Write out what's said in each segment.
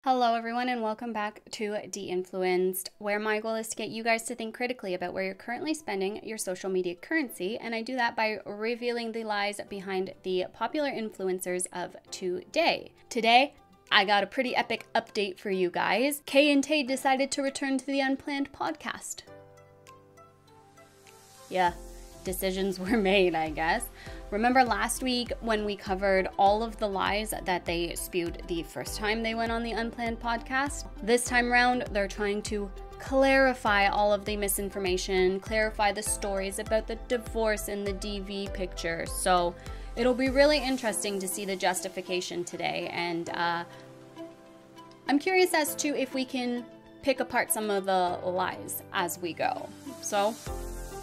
Hello everyone and welcome back to DeInfluenced, where my goal is to get you guys to think critically about where you're currently spending your social media currency, and I do that by revealing the lies behind the popular influencers of today. Today, I got a pretty epic update for you guys. Kay and Tay decided to return to the Unplanned podcast. Yeah, decisions were made, I guess. Remember last week when we covered all of the lies that they spewed the first time they went on the Unplanned podcast? This time around, they're trying to clarify all of the misinformation, clarify the stories about the divorce in the DV picture. So it'll be really interesting to see the justification today. And I'm curious as to if we can pick apart some of the lies as we go. So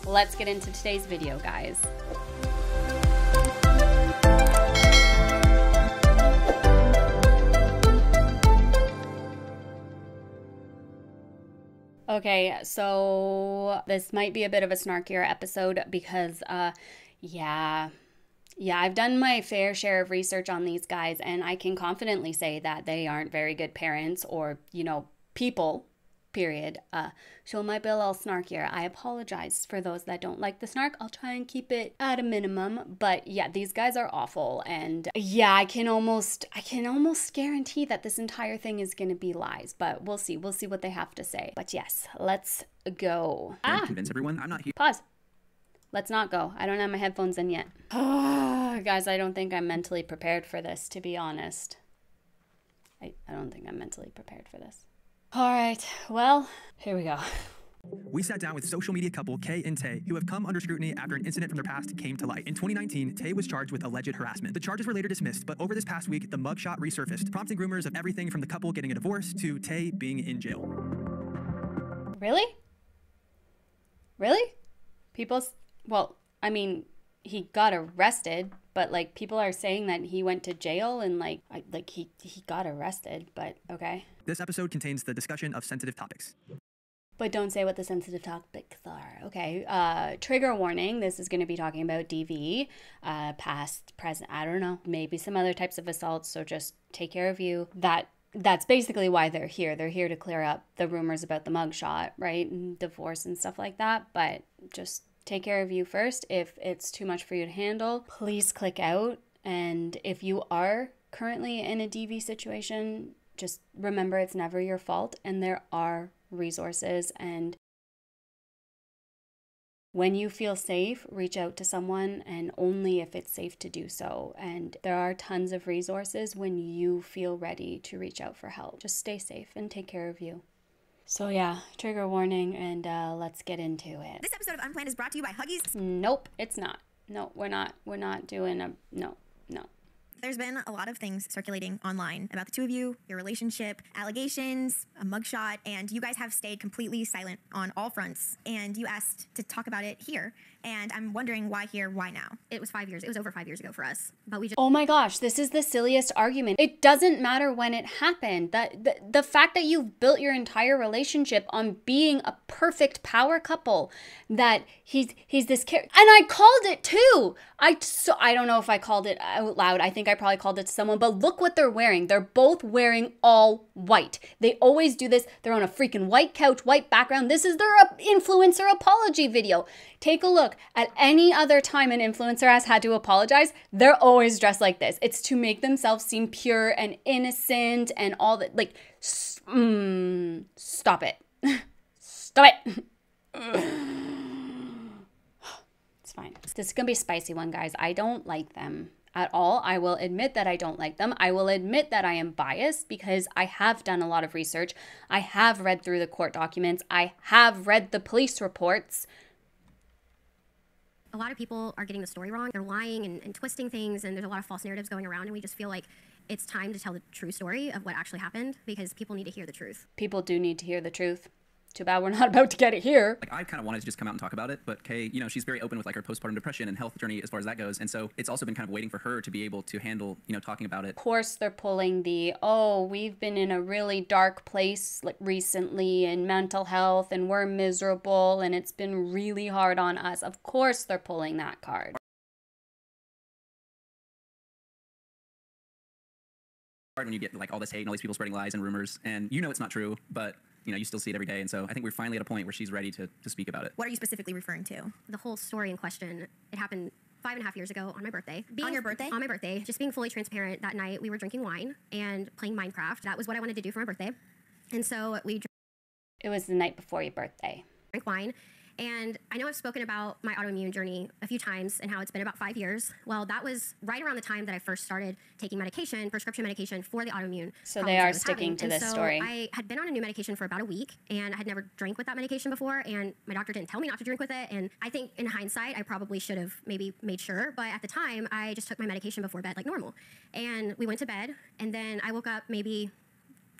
let's get into today's video, guys. Okay, so this might be a bit of a snarkier episode because, yeah, I've done my fair share of research on these guys, and I can confidently say that they aren't very good parents or, people, period. So it might be a little snarkier. I apologize for those that don't like the snark. I'll try and keep it at a minimum. But yeah, these guys are awful. And yeah, I can almost guarantee that this entire thing is going to be lies. But we'll see. We'll see what they have to say. But yes, let's go. Convince everyone I'm not here. Pause. Let's not go. I don't have my headphones in yet. Guys, I don't think I'm mentally prepared for this, to be honest. I don't think I'm mentally prepared for this. All right, well, here we go. We sat down with social media couple Kay and Tay, who have come under scrutiny after an incident from their past came to light. In 2019, Tay was charged with alleged harassment. The charges were later dismissed, but over this past week, the mugshot resurfaced, prompting rumors of everything from the couple getting a divorce to Tay being in jail. Really? Really? Well, I mean, he got arrested, but like people are saying that he went to jail and he got arrested, but okay. This episode contains the discussion of sensitive topics. But don't say what the sensitive topics are. Okay, trigger warning. This is going to be talking about DV, past, present, I don't know, maybe some other types of assaults, so just take care of you. That's basically why they're here. They're here to clear up the rumors about the mugshot, right, and divorce and stuff like that, but just take care of you first. If it's too much for you to handle, please click out. And if you are currently in a DV situation, just remember it's never your fault and there are resources. And when you feel safe, reach out to someone, and only if it's safe to do so. And there are tons of resources when you feel ready to reach out for help. Just stay safe and take care of you. So yeah, trigger warning, and let's get into it. This episode of Unplanned is brought to you by Huggies. Nope, it's not. No, we're not doing a, no. There's been a lot of things circulating online about the two of you, your relationship, allegations, a mugshot, and you guys have stayed completely silent on all fronts. And you asked to talk about it here. And I'm wondering why here, why now? It was over 5 years ago for us. But we just— Oh my gosh, this is the silliest argument. It doesn't matter when it happened. The fact that you've built your entire relationship on being a perfect power couple, that he's this character. And I called it too. I don't know if I called it out loud. I think I probably called it to someone, but look what they're wearing. They're both wearing all white. They always do this. They're on a freaking white couch, white background. This is their influencer apology video. Take a look at any other time an influencer has had to apologize. They're always dressed like this. It's to make themselves seem pure and innocent and all that. Like, stop it. Stop it. It's fine. This is going to be a spicy one, guys. I don't like them at all. I will admit that I don't like them. I will admit that I am biased because I have done a lot of research. I have read through the court documents. I have read the police reports. A lot of people are getting the story wrong. They're lying and twisting things, and there's a lot of false narratives going around, and we just feel like it's time to tell the true story of what actually happened because people need to hear the truth. People do need to hear the truth. Too bad we're not about to get it here. Like, I kind of wanted to just come out and talk about it, but Kay, she's very open with like her postpartum depression and health journey as far as that goes. And so it's also been kind of waiting for her to be able to handle, talking about it. Of course, they're pulling the, oh, we've been in a really dark place like recently in mental health and we're miserable and it's been really hard on us. Of course, they're pulling that card. when you get like all this hate and all these people spreading lies and rumors, and you know it's not true, but you know you still see it every day. And so I think we're finally at a point where she's ready to speak about it. What are you specifically referring to? The whole story in question, it happened 5.5 years ago on my birthday. On your birthday? On my birthday. Just being fully transparent, that night we were drinking wine and playing Minecraft. That was what I wanted to do for my birthday. And so we It was the night before your birthday. drank wine. And I know I've spoken about my autoimmune journey a few times and how it's been about 5 years. Well, that was right around the time that I first started taking medication, prescription medication for the autoimmune. So they are sticking to this story. I had been on a new medication for about a week, and I had never drank with that medication before, and my doctor didn't tell me not to drink with it. And I think in hindsight, I probably should have maybe made sure. But at the time, I just took my medication before bed like normal. And we went to bed, and then I woke up maybe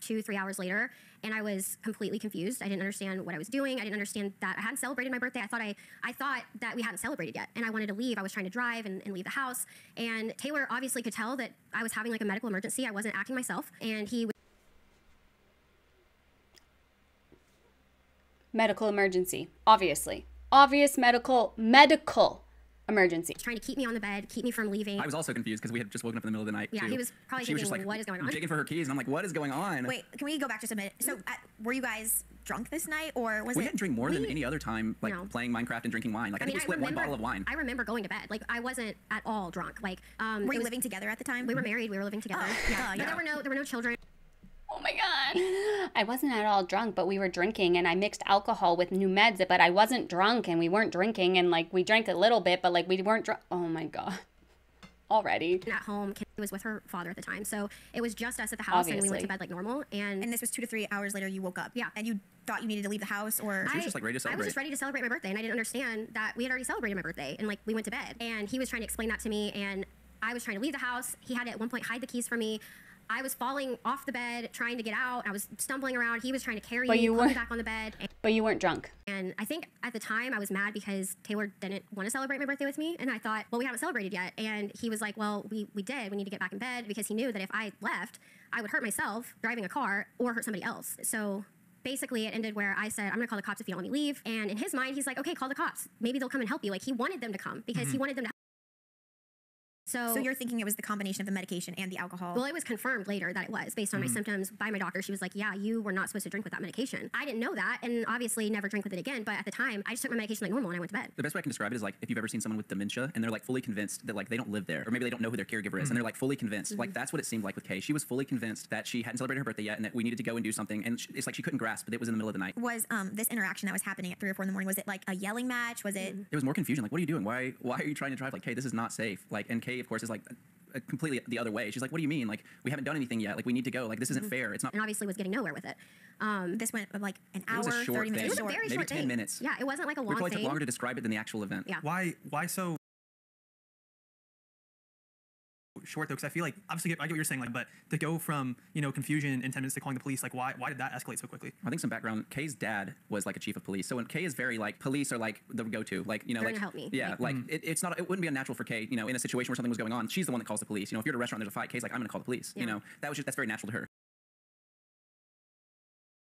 2-3 hours later, and I was completely confused. I didn't understand what I was doing. I didn't understand that I hadn't celebrated my birthday. I thought that we hadn't celebrated yet, and I wanted to leave. I was trying to drive and leave the house, and Taylor obviously could tell that I was having like a medical emergency. I wasn't acting myself, and he Medical emergency, obviously. Obvious medical emergency. trying to keep me on the bed, keep me from leaving. I was also confused because we had just woken up in the middle of the night. Yeah, too. he was probably She was thinking, just like, what is going on? digging for her keys, and I'm like, what is going on? Wait, can we go back just a minute? So, were you guys drunk this night, or was We it? didn't drink more than any other time, like No. playing Minecraft and drinking wine. Like I think we split one bottle of wine. I remember going to bed. Like I wasn't at all drunk. Like Were you living together at the time? we were married. We were living together. Oh, yeah. yeah. But there were no children. Oh my God. I wasn't at all drunk, but we were drinking, and I mixed alcohol with new meds, but I wasn't drunk, and we weren't drinking, and like we drank a little bit, but like we weren't drunk. Oh my God. Already. At home, Kim was with her father at the time, so it was just us at the house, and we Obviously. went to bed like normal. And this was 2 to 3 hours later. You woke up. Yeah. And you thought you needed to leave the house, or She was just like ready to I was celebrate. just ready to celebrate my birthday, and I didn't understand that we had already celebrated my birthday, and like we went to bed. And he was trying to explain that to me, and I was trying to leave the house. He had to at one point hide the keys from me. I was falling off the bed, trying to get out. I was stumbling around. He was trying to carry But me, you put me weren't- back on the bed. But you weren't drunk. And I think at the time I was mad because Taylor didn't want to celebrate my birthday with me. And I thought, well, we haven't celebrated yet. And he was like, well, we did. We need to get back in bed, because he knew that if I left, I would hurt myself driving a car or hurt somebody else. So basically it ended where I said, I'm going to call the cops if you don't let me leave. And in his mind, he's like, okay, call the cops. Maybe they'll come and help you. Like he wanted them to come because he wanted them to help. So you're thinking it was the combination of the medication and the alcohol? well, it was confirmed later that it was based on my symptoms by my doctor. She was like, yeah, you were not supposed to drink with that medication. I didn't know that, and obviously never drink with it again. But at the time, I just took my medication like normal and I went to bed. The best way I can describe it is like if you've ever seen someone with dementia and they're like fully convinced that like they don't live there, or maybe they don't know who their caregiver is, and they're like fully convinced. Like that's what it seemed like with Kay. She was fully convinced that she hadn't celebrated her birthday yet, and that we needed to go and do something. And it's like she couldn't grasp that it was in the middle of the night. Was this interaction that was happening at 3 or 4 in the morning, was it like a yelling match? Was it? It was more confusion. Like, what are you doing? Why are you trying to drive? Like, Kay, this is not safe. Like, and Kay, of course, is like completely the other way. She's like, what do you mean? Like, we haven't done anything yet. Like, we need to go. Like, this isn't fair. It's not. And obviously was getting nowhere with it. This went like an It hour, was a short 30 thing. minutes. It was a short. very Maybe short 10 thing. minutes. Yeah, it wasn't like a We long probably thing. took longer to describe it than the actual event. Yeah. Why so short though? Because I feel like obviously I get what you're saying, like, but to go from confusion in 10 minutes to calling the police, like why did that escalate so quickly? I think some background. Kay's dad was like a chief of police, so when Kay is very like police are like the go-to, like They're like gonna help me. Yeah, like it's not. It wouldn't be unnatural for Kay, in a situation where something was going on. She's the one that calls the police. If you're at a restaurant, and there's a fight. Kay's like, I'm gonna call the police. Yeah. That's very natural to her.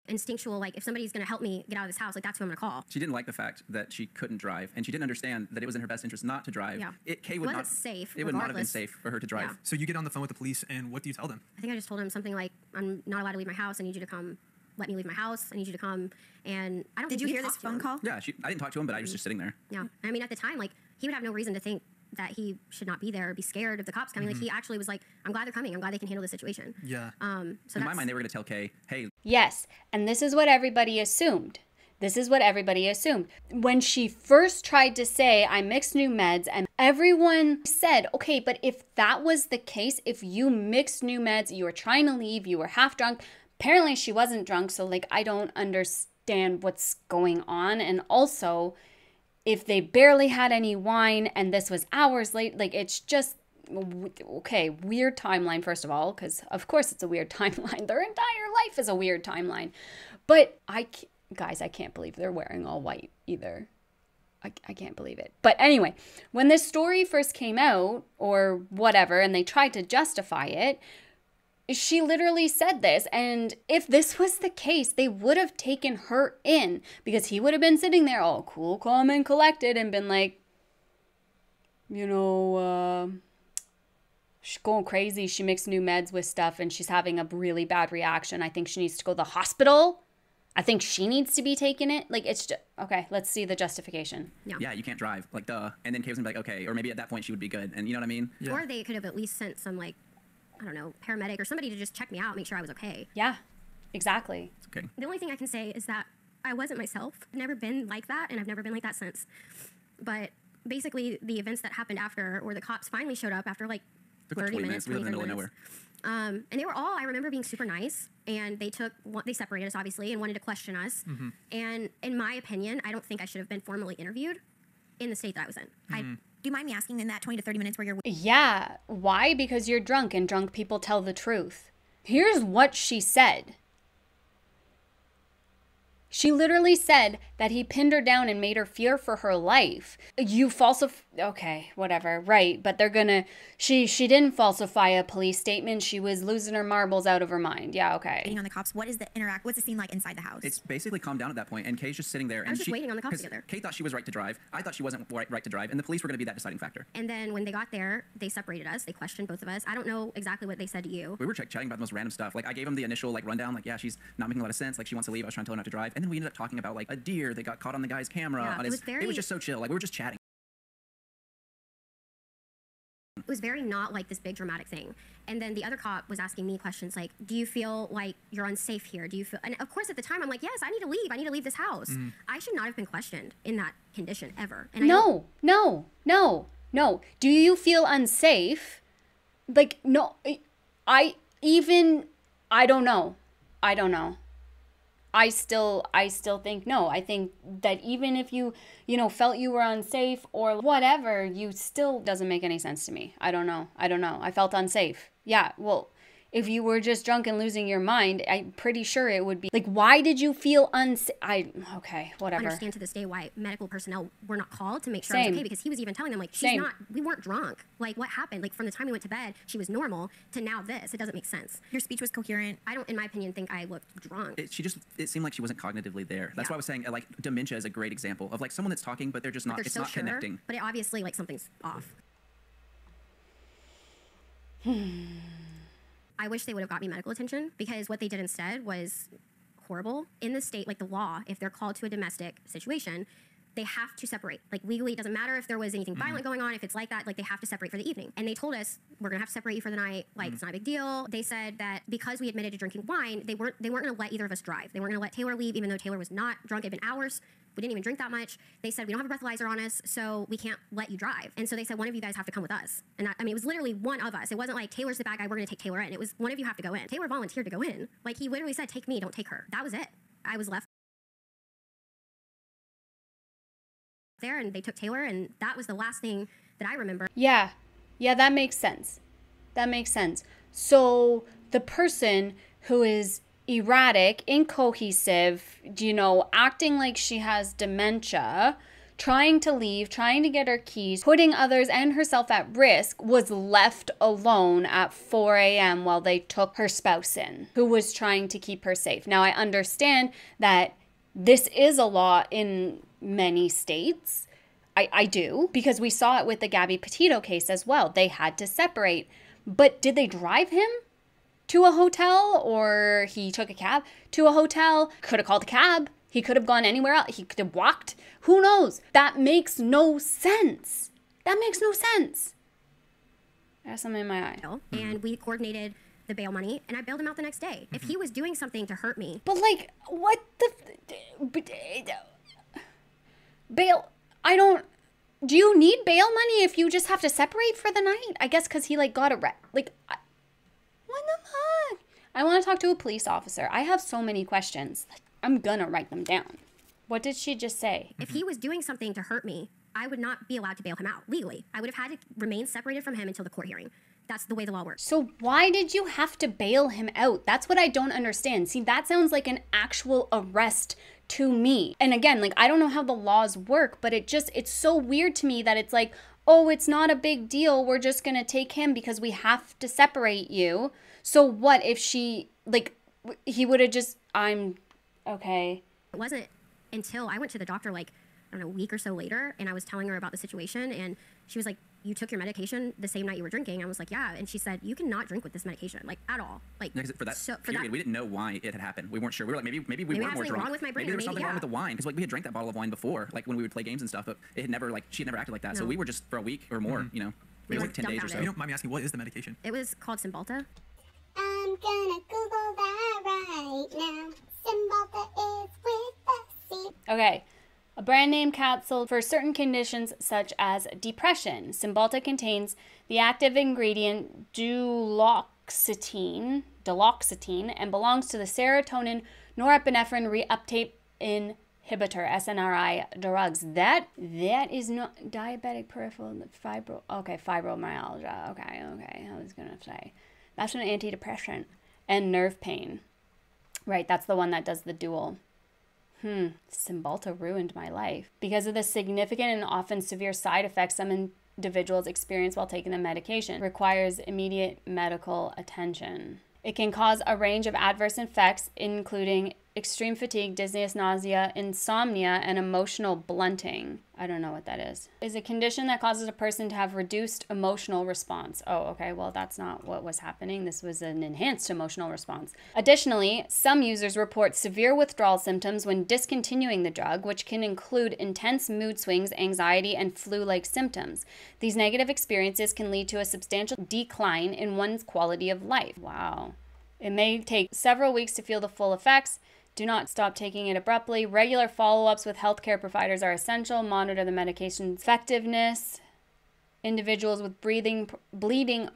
Instinctual, like if somebody's gonna help me get out of this house, like that's who I'm gonna call. She didn't like the fact that she couldn't drive, and she didn't understand that it was in her best interest not to drive. Yeah. Kay would Wasn't not safe, It would not have been regardless. safe for her to drive. Yeah. So you get on the phone with the police, and what do you tell them? I think I just told him something like, I'm not allowed to leave my house. I need you to come. Let me leave my house. I need you to come. And I don't. Did think you we hear this talked to phone him. call? Yeah, I didn't talk to him, but I was just sitting there. Yeah. I mean, at the time, like he would have no reason to think that he should not be there or be scared of the cops coming. Like he actually was like, I'm glad they're coming. I'm glad they can handle the situation. Yeah. So In my that's- mind, they were going to tell Kay, hey, Yes, and this is what everybody assumed. This is what everybody assumed. When she first tried to say, I mixed new meds, and everyone said, okay, but if that was the case, if you mixed new meds, you were trying to leave, you were half drunk. Apparently she wasn't drunk, so like I don't understand what's going on. And also, if they barely had any wine and this was hours late, like it's just, okay, weird timeline, first of all, because of course it's a weird timeline. Their entire life is a weird timeline. But guys, I can't believe they're wearing all white either. I can't believe it. But anyway, when this story first came out or whatever, and they tried to justify it, she literally said this. And if this was the case, they would have taken her in, because he would have been sitting there all cool, calm, and collected and been like, she's going crazy. She mixed new meds with stuff and she's having a really bad reaction. I think she needs to go to the hospital. I think she needs to be taking it. Like, it's just, okay, let's see the justification. Yeah, you can't drive. Like, duh. And then Kay was gonna be like, okay. Or maybe at that point she would be good. And you know what I mean? Yeah. Or they could have at least sent some, like, I don't know, paramedic or somebody to just check me out, make sure I was okay. Yeah, exactly. It's okay. The only thing I can say is that I wasn't myself. I've never been like that, and I've never been like that since. But basically, the events that happened after, or the cops finally showed up after, like, Took like 30 20 minutes, minutes. We live in the middle of nowhere. And they were all, I remember being super nice, and they separated us, obviously, and wanted to question us. And in my opinion, I don't think I should have been formally interviewed in the state that I was in. Do you mind me asking, in that 20 to 30 minutes where you're... Yeah. Why? Because you're drunk and drunk people tell the truth. Here's what she said. She literally said that he pinned her down and made her fear for her life. You okay, whatever, right, but they're gonna, she didn't falsify a police statement. She was losing her marbles out of her mind. Yeah, okay. Waiting on the cops, what's the scene like inside the house? It's basically calmed down at that point, and Kay's just sitting there. And was just waiting on the cops to get there. Kay thought she was right to drive. I thought she wasn't right to drive, and the police were going to be that deciding factor. And then when they got there, they separated us. They questioned both of us. I don't know exactly what they said to you. We were chatting about the most random stuff. Like, I gave him the initial, like, rundown, like, yeah, she's not making a lot of sense. Like, she wants to leave. I was trying to tell her not to drive. And then we ended up talking about, like, a deer that got caught on the guy's camera. Yeah, on it was just so chill. Like, we were just chatting. It was very not like this big dramatic thing. And then the other cop was asking me questions like, do you feel like you're unsafe here? Do you feel, and of course at the time I'm like, yes, I need to leave. I need to leave this house. I should not have been questioned in that condition ever. And No. Do you feel unsafe? Like, no, I don't know. I still think no. I think that even if you felt you were unsafe or whatever, you still doesn't make any sense to me. I don't know. I felt unsafe. Yeah, well, if you were just drunk and losing your mind, I'm pretty sure it would be like, why did you feel unsafe? Okay, whatever. I understand to this day why medical personnel were not called to make sure I was Same. okay, because he was even telling them, like, we weren't drunk. Like, what happened? Like, from the time we went to bed, she was normal to now this. It doesn't make sense. Your speech was coherent. I don't, in my opinion, think I looked drunk. It seemed like she wasn't cognitively there. That's Yeah. why I was saying, like, dementia is a great example of, like, someone that's talking, but they're just not, They're it's so not sure, connecting. but it obviously, like, something's off. I wish they would have got me medical attention, because what they did instead was horrible. In the state, like the law, if they're called to a domestic situation, they have to separate. Like, legally, it doesn't matter if there was anything violent going on, if it's like that, like, they have to separate for the evening. And they told us, we're gonna have to separate you for the night, like, it's not a big deal. They said that because we admitted to drinking wine, they weren't gonna let either of us drive. They weren't gonna let Taylor leave, even though Taylor was not drunk. It had been hours. We didn't even drink that much. They said, we don't have a breathalyzer on us, so we can't let you drive. And so they said, one of you guys have to come with us. And I mean, it was literally one of us. It wasn't like, Taylor's the bad guy, we're gonna take Taylor in. It was, one of you have to go in. Taylor volunteered to go in. Like, he literally said, take me, don't take her. That was it. I was left there, and they took Taylor, and that was the last thing that I remember. Yeah, that makes sense. So the person who is erratic, incohesive, acting like she has dementia, trying to leave, trying to get her keys, putting others and herself at risk, was left alone at 4 a.m. while they took her spouse in, who was trying to keep her safe. Now, I understand that this is a law in many states. I do, because we saw it with the Gabby Petito case as well. They had to separate. But did they drive him to a hotel, or he took a cab to a hotel? Could have called a cab. He could have gone anywhere else. He could have walked. Who knows? That makes no sense. I have something in my eye. And we coordinated the bail money, and I bailed him out the next day. If he was doing something to hurt me. But, like, what the... Bail... Do you need bail money if you just have to separate for the night? I guess because he, like, got what the fuck? I want to talk to a police officer. I have so many questions. I'm gonna write them down. What did she just say? If he was doing something to hurt me, I would not be allowed to bail him out legally. I would have had to remain separated from him until the court hearing. That's the way the law works. So why did you have to bail him out? That's what I don't understand. See, that sounds like an actual arrest to me. And again, like, I don't know how the laws work, but it's so weird to me that it's like, oh, it's not a big deal. We're just going to take him because we have to separate you. So what if he would have just, okay. It wasn't until I went to the doctor, like, I don't know, a week or so later, and I was telling her about the situation, and she was like, you took your medication the same night you were drinking. I was like, yeah. And she said, you cannot drink with this medication, like at all. Like for that period, we didn't know why it had happened. We weren't sure. We were like, maybe we were more drunk. Wrong with my brain. Maybe there was something wrong with the wine, because like we had drank that bottle of wine before, like when we would play games and stuff, but it had never she had never acted like that. No. So we were just for a week or more, you know, maybe like 10 days or so. You don't mind me asking, what is the medication? It was called Cymbalta. I'm gonna Google that right now. Cymbalta is with a C. Okay. A brand name capsule for certain conditions such as depression. Cymbalta contains the active ingredient duloxetine and belongs to the serotonin norepinephrine reuptake inhibitor, SNRI drugs. That is not diabetic peripheral fibromyalgia. Okay. I was gonna say that's an antidepressant and nerve pain. Right, that's the one that does the dual. Cymbalta ruined my life. Because of the significant and often severe side effects some individuals experience while taking the medication, requires immediate medical attention. It can cause a range of adverse effects, including extreme fatigue, dizziness, nausea, insomnia, and emotional blunting. I don't know what that is. Is a condition that causes a person to have reduced emotional response. Oh, okay, well, that's not what was happening. This was an enhanced emotional response. Additionally, some users report severe withdrawal symptoms when discontinuing the drug, which can include intense mood swings, anxiety, and flu-like symptoms. These negative experiences can lead to a substantial decline in one's quality of life. Wow. It may take several weeks to feel the full effects. Do not stop taking it abruptly. Regular follow-ups with healthcare providers are essential. Monitor the medication's effectiveness. Individuals with bleeding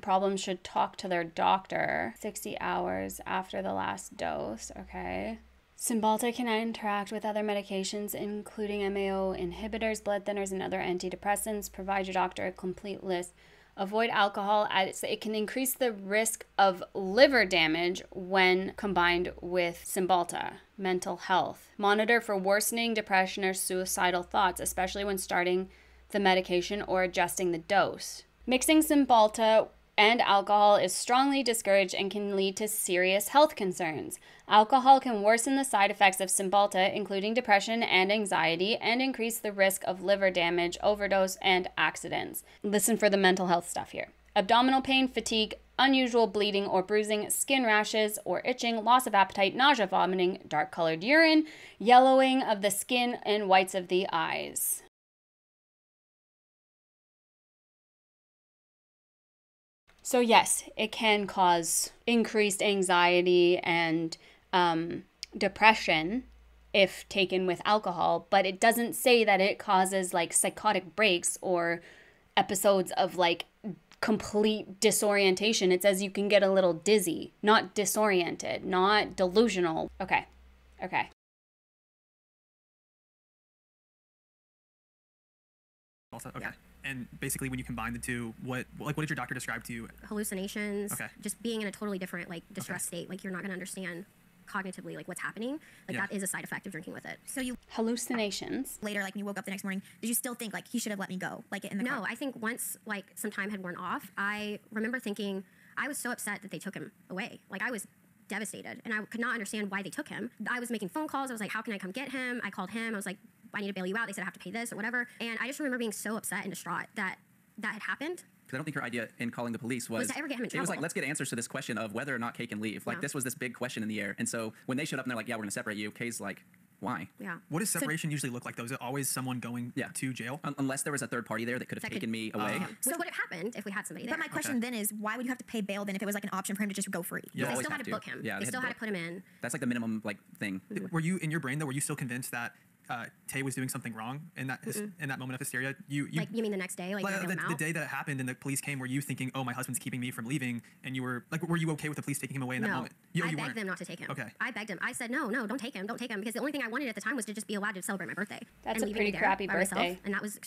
problems should talk to their doctor 60 hours after the last dose. Okay. Cymbalta can interact with other medications, including MAO inhibitors, blood thinners, and other antidepressants. Provide your doctor a complete list. Avoid alcohol as it can increase the risk of liver damage when combined with Cymbalta. Mental health. Monitor for worsening depression or suicidal thoughts, especially when starting the medication or adjusting the dose. Mixing Cymbalta and alcohol is strongly discouraged and can lead to serious health concerns. Alcohol can worsen the side effects of Cymbalta, including depression and anxiety, and increase the risk of liver damage, overdose, and accidents. Listen for the mental health stuff here. Abdominal pain, fatigue, unusual bleeding or bruising, skin rashes or itching, loss of appetite, nausea, vomiting, dark-colored urine, yellowing of the skin, and whites of the eyes. So yes, it can cause increased anxiety and depression if taken with alcohol, but it doesn't say that it causes like psychotic breaks or episodes of like complete disorientation. It says you can get a little dizzy, not disoriented, not delusional. Okay. Also, okay. Yeah. And basically, when you combine the two, what did your doctor describe to you? Hallucinations. Okay. Just being in a totally different like distress state. Like you're not going to understand cognitively like what's happening. Like that is a side effect of drinking with it. So you Hallucinations. later, like when you woke up the next morning, did you still think like he should have let me go, like in the car? No, I think once like some time had worn off, I remember thinking I was so upset that they took him away. Like I was devastated and I could not understand why they took him. I was making phone calls. I was like, how can I come get him? I called him. I was like, I need to bail you out. They said I have to pay this or whatever. And I just remember being so upset and distraught that that had happened. Because I don't think her idea in calling the police was to ever get him in it was like, trouble. let's get answers to this question of whether or not Kay can leave. Like this was this big question in the air. And so when they showed up and they're like, yeah, we're going to separate you, Kay's like, why? Yeah. What does separation usually look like, though? Is it always someone going to jail? Unless there was a third party there that could have taken me away. Which would have happened if we had somebody there. But my question then is, why would you have to pay bail then if it was like an option for him to just go free? You They always still had have to book him. Yeah, they still had to put him in. That's like the minimum like thing. Were you, in your brain, though, were you still convinced that Tay was doing something wrong in that moment of hysteria? You mean the next day? Like the day that it happened and the police came, were you thinking, oh, my husband's keeping me from leaving? And you were like, were you okay with the police taking him away in that moment? I begged them not to take him. Okay. I begged him. I said, no, don't take him, because the only thing I wanted at the time was to just be allowed to celebrate my birthday. That's and a pretty crappy by myself, birthday. and that was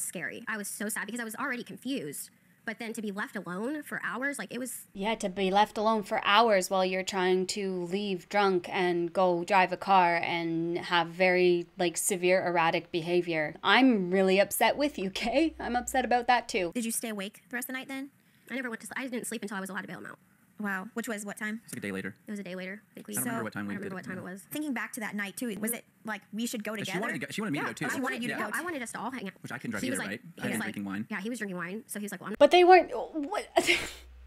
scary. I was so sad because I was already confused. But then to be left alone for hours, like it was... Yeah, to be left alone for hours while you're trying to leave drunk and go drive a car and have very, like, severe erratic behavior. I'm really upset with you, Kay. I'm upset about that, too. Did you stay awake the rest of the night then? I never went to sleep. I didn't sleep until I was allowed to bail him out. Wow. Which was what time? It's like a day later. It was a day later. I think we. I don't remember what time we I don't did remember what time it was. Thinking back to that night too, was it like we should go together? She wanted to go. She wanted me to go too. She wanted you to go. I wanted us to all hang out. Which I couldn't drive He either, was like, right? he I was was like, drinking wine. Yeah, he was drinking wine, so he was like, well, I'm But they weren't. What?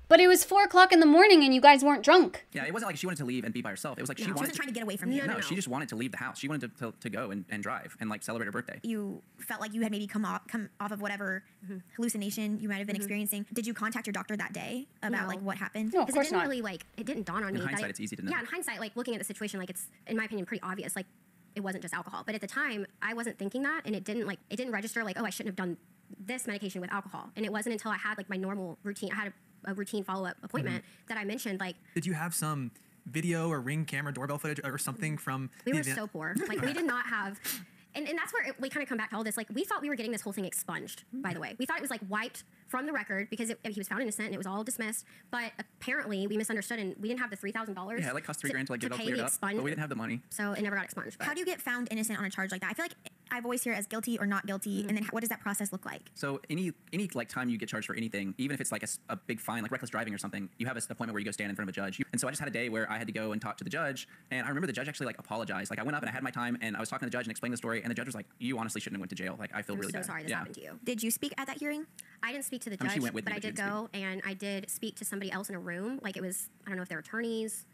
But it was 4 o'clock in the morning and you guys weren't drunk. Yeah, it wasn't like she wanted to leave and be by herself. It was like she She wanted wasn't trying to get away from you. No, she just wanted to leave the house. She wanted to go and drive and like celebrate her birthday. You felt like you had maybe come off of whatever hallucination you might have been experiencing. Did you contact your doctor that day about like what happened? No, of Because course it didn't not. really like it didn't dawn on me. In that hindsight, it's easy to know. Yeah, in hindsight, like looking at the situation, like it's in my opinion pretty obvious. Like it wasn't just alcohol, but at the time I wasn't thinking that, and it didn't register like, oh, I shouldn't have done this medication with alcohol. And it wasn't until I had like my normal routine. I had a routine follow-up appointment that I mentioned like. Did you have some video or Ring camera doorbell footage or something from We the were event? so poor. Like we did not have. And that's where we kind of come back to all this. Like, we thought we were getting this whole thing expunged, by the way. We thought it was, like, wiped from the record because he was found innocent and it was all dismissed. But apparently, we misunderstood and we didn't have the $3,000. Yeah, it like cost $3,000 to like get it all pay cleared the up, expunge. but we didn't have the money. So it never got expunged. But How do you get found innocent on a charge like that? I feel like I've always heard it as guilty or not guilty, and then what does that process look like? So any like time you get charged for anything, even if it's like a big fine, like reckless driving or something, you have an appointment where you go stand in front of a judge. And so I just had a day where I had to go and talk to the judge, and I remember the judge actually like apologized. Like I went up and I had my time, and I was talking to the judge and explained the story, and the judge was like, "You honestly shouldn't have went to jail. Like I feel I'm really so bad." sorry this happened to you. Did you speak at that hearing? I didn't speak to the I mean, judge, she went with but me, I but she did didn't go and I did speak to somebody else in a room. Like it was, I don't know if they were attorneys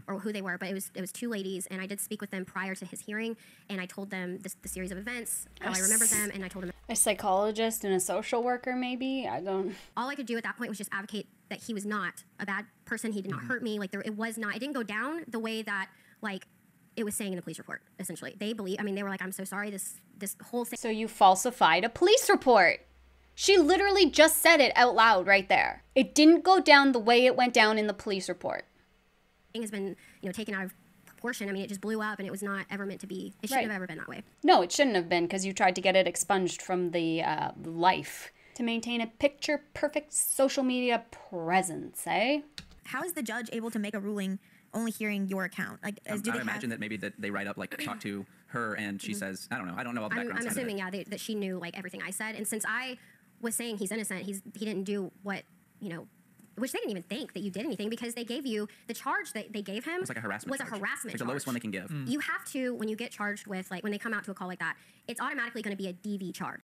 or who they were, but it was 2 ladies, and I did speak with them prior to his hearing, and I told them the series of events, how I remember them, and I told them A psychologist and a social worker, maybe? I don't. all I could do at that point was just advocate that he was not a bad person. He did not hurt me. Like it didn't go down the way that like it was saying in the police report. Essentially, they were like, "I'm so sorry. This whole thing." So you falsified a police report. She literally just said it out loud right there. It didn't go down the way it went down in the police report. Has been taken out of proportion. I mean, it just blew up, and it was not ever meant to be. It shouldn't Right. have ever been that way. No, it shouldn't have been because you tried to get it expunged from the life to maintain a picture-perfect social media presence, eh? How is the judge able to make a ruling only hearing your account? Like, I imagine that maybe that they write up like talk to her and she says, I don't know all the background I'm side of assuming, it. that she knew like everything I said, and since I was saying he's innocent, he didn't do what which they didn't even think that you did anything because they gave you the charge that they gave him It's like a harassment was charge. a harassment It's like the lowest charge. one they can give. You have to, when you get charged with like when they come out to a call like that, it's automatically going to be a DV charge.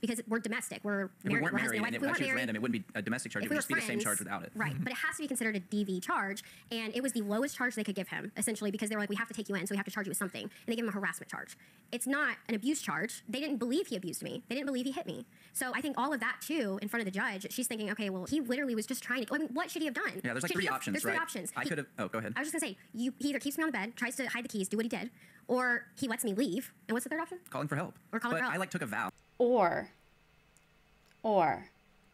Because we're domestic, we're If we married, weren't we're husband married and wife. and If we it weren't actually was married, random, it wouldn't be a domestic charge. It if would we just were be the same friends, charge without it. Right, but it has to be considered a DV charge, and it was the lowest charge they could give him, essentially, because they were like, we have to take you in, so we have to charge you with something, and they gave him a harassment charge. It's not an abuse charge. They didn't believe he abused me. They didn't believe he hit me. So I think all of that, too, in front of the judge, she's thinking, okay, well, he literally was just trying to, I mean, what should he have done? Yeah, there's like Should he 3 have- options, There's right? 3 options. I could have. Oh, go ahead. I was just going to say, he either keeps me on the bed, tries to hide the keys, do what he did, or he lets me leave. And what's the third option? Calling for help. Or calling but for help. I like took a vow. Or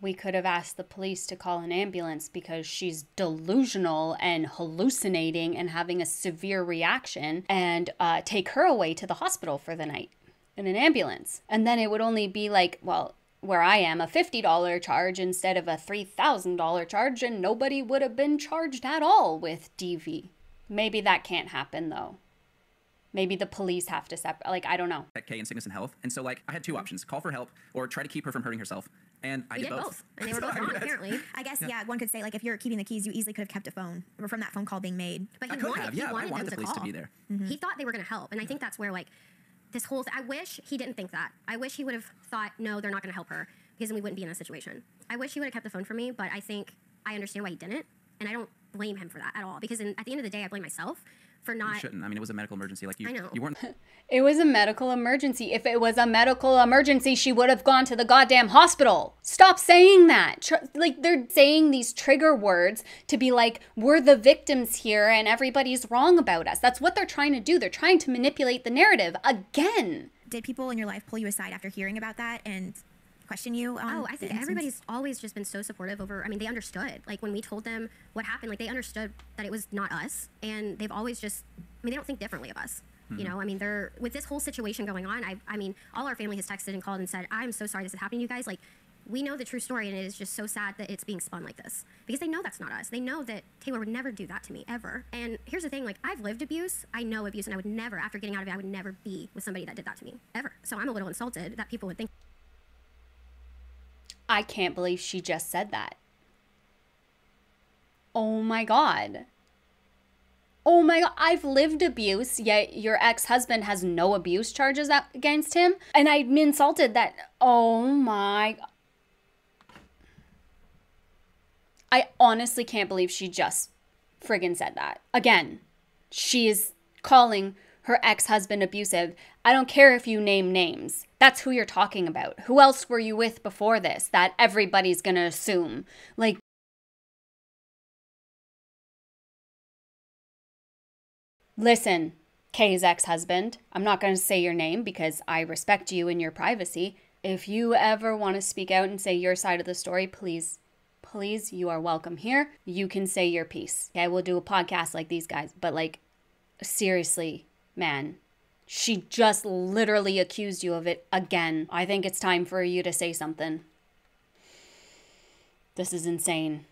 we could have asked the police to call an ambulance because she's delusional and hallucinating and having a severe reaction and take her away to the hospital for the night in an ambulance. And then it would only be like, well, where I am, a $50 charge instead of a $3,000 charge, and nobody would have been charged at all with DV. Maybe that can't happen, though. Maybe the police have to separate. Like, I don't know. At K in sickness and health. And so like I had 2 options: call for help or try to keep her from hurting herself. And I We did did both. And they were both wrong, apparently. I guess, yeah, one could say, like, if you're keeping the keys, you easily could have kept a phone from that phone call being made. But I he could wanted, have, he yeah. I wanted wanted them the police to call. be there. He thought they were going to help. And I think that's where, like, this whole I wish he didn't think that. I wish he would have thought, no, they're not going to help her, because then we wouldn't be in this situation. I wish he would have kept the phone from me, but I think I understand why he didn't. And I don't blame him for that at all, because at the end of the day, I blame myself for You not. shouldn't. I mean, it was a medical emergency. Like I know. you weren't. It was a medical emergency. If it was a medical emergency, she would have gone to the goddamn hospital. Stop saying that. Like, they're saying these trigger words to be like, we're the victims here and everybody's wrong about us. That's what they're trying to do. They're trying to manipulate the narrative again. Did people in your life pull you aside after hearing about that and question you on Oh, I think everybody's always just been so supportive over, I mean, they understood. Like, when we told them what happened, like, they understood that it was not us. And they've always just, I mean, they don't think differently of us. You know, I mean, they're, with this whole situation going on, I mean, all our family has texted and called and said, I'm so sorry this is happening to you guys. Like, we know the true story, and it is just so sad that it's being spun like this. Because they know that's not us. They know that Taylor would never do that to me, ever. And here's the thing, like, I've lived abuse, I know abuse, and I would never, after getting out of it, I would never be with somebody that did that to me, ever. So I'm a little insulted that people would think. I can't believe she just said that. Oh my God. Oh my God, I've lived abuse, yet your ex-husband has no abuse charges against him. And I'm insulted that, oh my. I honestly can't believe she just friggin' said that. Again, she is calling her ex-husband abusive. I don't care if you name names. That's who you're talking about. Who else were you with before this that everybody's gonna assume? Like, listen, Kay's ex-husband, I'm not going to say your name because I respect you and your privacy. If you ever want to speak out and say your side of the story, please, you are welcome here. You can say your piece. Okay, we'll do a podcast like these guys. But like, seriously, man, she just literally accused you of it again. I think it's time for you to say something. This is insane.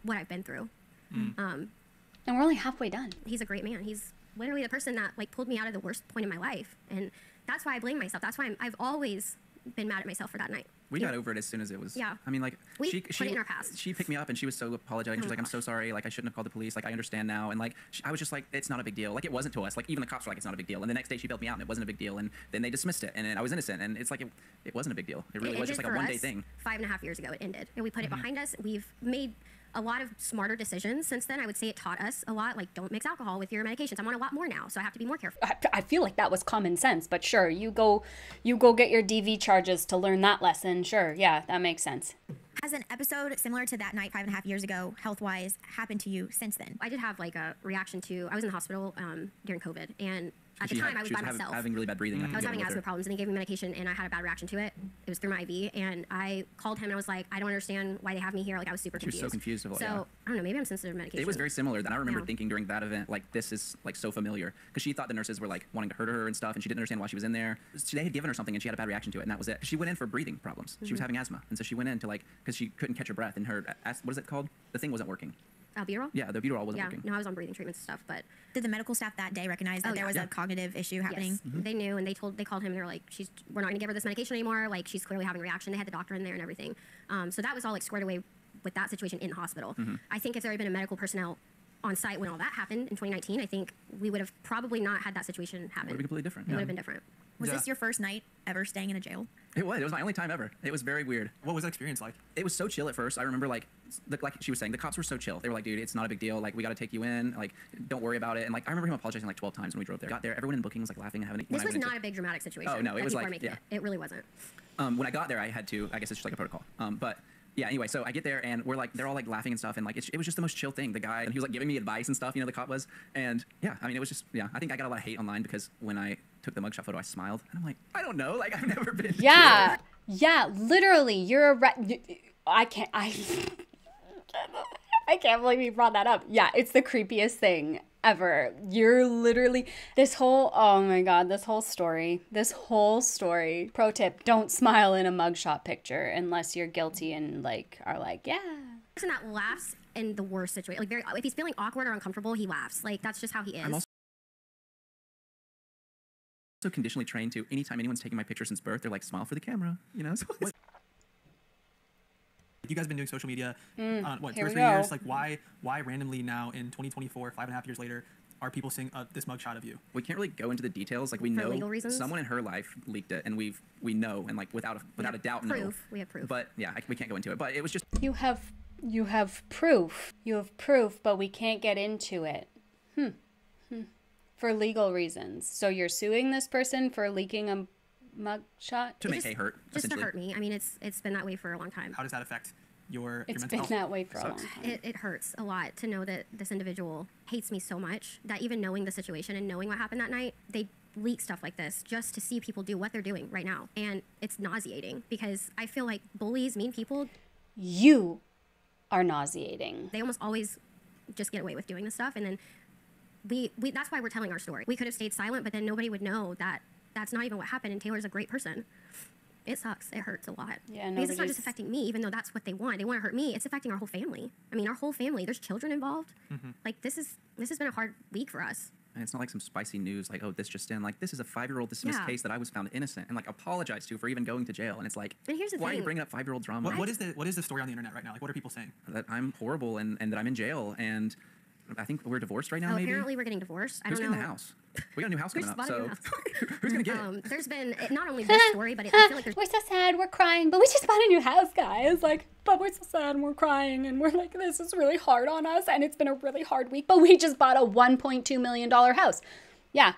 What I've been through. And we're only halfway done. He's a great man. He's literally the person that like pulled me out of the worst point in my life, and that's why I blame myself. That's why I've always been mad at myself for that night. We got over it as soon as it was. Yeah. I mean, like, We put it in our past. She picked me up and she was so apologetic. She was like, I'm so sorry. Like, I shouldn't have called the police. Like, I understand now. And like, I was just like, it's not a big deal. Like, it wasn't to us. Like, even the cops were like, it's not a big deal. And the next day she bailed me out and it wasn't a big deal. And then they dismissed it. And I was innocent. And it's like, it wasn't a big deal. It really was just like a one-day thing. 5.5 years ago, it ended. And we put it behind us. We've made a lot of smarter decisions since then. I would say it taught us a lot. Like, don't mix alcohol with your medications. I'm on a lot more now, so I have to be more careful. I feel like that was common sense, but sure, you go get your DV charges to learn that lesson. Sure, yeah, that makes sense. Has an episode similar to that night 5.5 years ago, health-wise, happened to you since then? I did have like a reaction to, I was in the hospital during COVID, and at the time I was by myself. Having really bad breathing. I was having asthma problems, and they gave me medication, and I had a bad reaction to it. It was through my IV, and I called him, and I was like, I don't understand why they have me here. Like, I was super confused. She was so confused of it. So, Yeah. I don't know, maybe I'm sensitive to medication. It was very similar. Then I remember thinking during that event, like, this is like so familiar, because she thought the nurses were like wanting to hurt her and stuff, and she didn't understand why she was in there. So they had given her something, and she had a bad reaction to it, and that was it. She went in for breathing problems. She was having asthma, and so she went in to like, because she couldn't catch her breath, and her what is it called? The thing wasn't working. Albuterol? Yeah, the albuterol wasn't working. No, I was on breathing treatments and stuff, but Did the medical staff that day recognize that there was a cognitive issue happening? yes, they knew, and they called him, and they were like, we're not gonna give her this medication anymore. Like, she's clearly having a reaction. They had the doctor in there and everything. So that was all like squared away with that situation in the hospital. I think if there had been a medical personnel on site when all that happened in 2019, I think we would have probably not had that situation happen. It would be completely different. It would have been different. Was this your first night ever staying in a jail? It was. It was my only time ever. It was very weird. What was that experience like? It was so chill at first. I remember like she was saying, the cops were so chill. They were like, dude, it's not a big deal. Like, we got to take you in. Like, don't worry about it. And like, I remember him apologizing like 12 times when we drove there. Got there, everyone in booking was like laughing and having. This was not a big dramatic situation. Oh no, it was like it really wasn't. When I got there, I had to. I guess it's just like a protocol. But yeah, anyway, so I get there and they're all like laughing and stuff, and like it was just the most chill thing. The guy, and he was like giving me advice and stuff, you know, the cop was, and yeah, I mean, it was just, yeah, I think I got a lot of hate online because when I took the mugshot photo, I smiled, and I'm like, I don't know, like, I've never been. Yeah, literally, you're I can't believe you brought that up. Yeah, it's the creepiest thing ever. You're literally, oh my God, this whole story. Pro tip, don't smile in a mugshot picture unless you're guilty and like are like, yeah. Person that laughs in the worst situation, like if he's feeling awkward or uncomfortable, he laughs. Like, that's just how he is. I'm also conditionally trained to, anytime anyone's taking my picture since birth, they're like, smile for the camera, you know? So You guys have been doing social media, what, 2 or 3 we go. years? Like, why randomly now in 2024, 5.5 years later, are people seeing this mugshot of you? we can't really go into the details. Like, we For know legal reasons? someone in her life leaked it, and we know, and like without a doubt, proof. know. We have proof. But yeah, we can't go into it. But it was just. You have proof. You have proof, but we can't get into it. For legal reasons. So you're suing this person for leaking a mugshot? To make Kay hurt, Just to essentially. hurt me. I mean, it's been that way for a long time. How does that affect your It's mental been health? that way for a long Sucks. time. It hurts a lot to know that this individual hates me so much that even knowing the situation and knowing what happened that night, they leak stuff like this just to see people do what they're doing right now. And it's nauseating because I feel like bullies, mean people, You are nauseating. they almost always just get away with doing this stuff. And then we that's why we're telling our story. We could have stayed silent, but then nobody would know that that's not even what happened. And Taylor's a great person. It sucks. It hurts a lot. Yeah, because it's not just affecting me, even though that's what they want. They want to hurt me. It's affecting our whole family. I mean, our whole family. There's children involved. Like, this has been a hard week for us. And it's not like some spicy news like, oh, this just in. Like, this is a 5-year-old dismissed case that I was found innocent and like apologized to for even going to jail. And it's like, and here's the why are thing. you bringing up 5-year-old drama? What is the story on the internet right now? Like, what are people saying? That I'm horrible and that I'm in jail, and I think we're divorced right now. Maybe Apparently we're getting divorced. Who's getting the house? We got a new house coming up, so who's gonna get it? There's been not only this story, but I feel like there's We're so sad, we're crying, but we just bought a new house, guys. Like, but we're so sad and we're crying and we're like, this is really hard on us and it's been a really hard week, but we just bought a $1.2 million house. Yeah,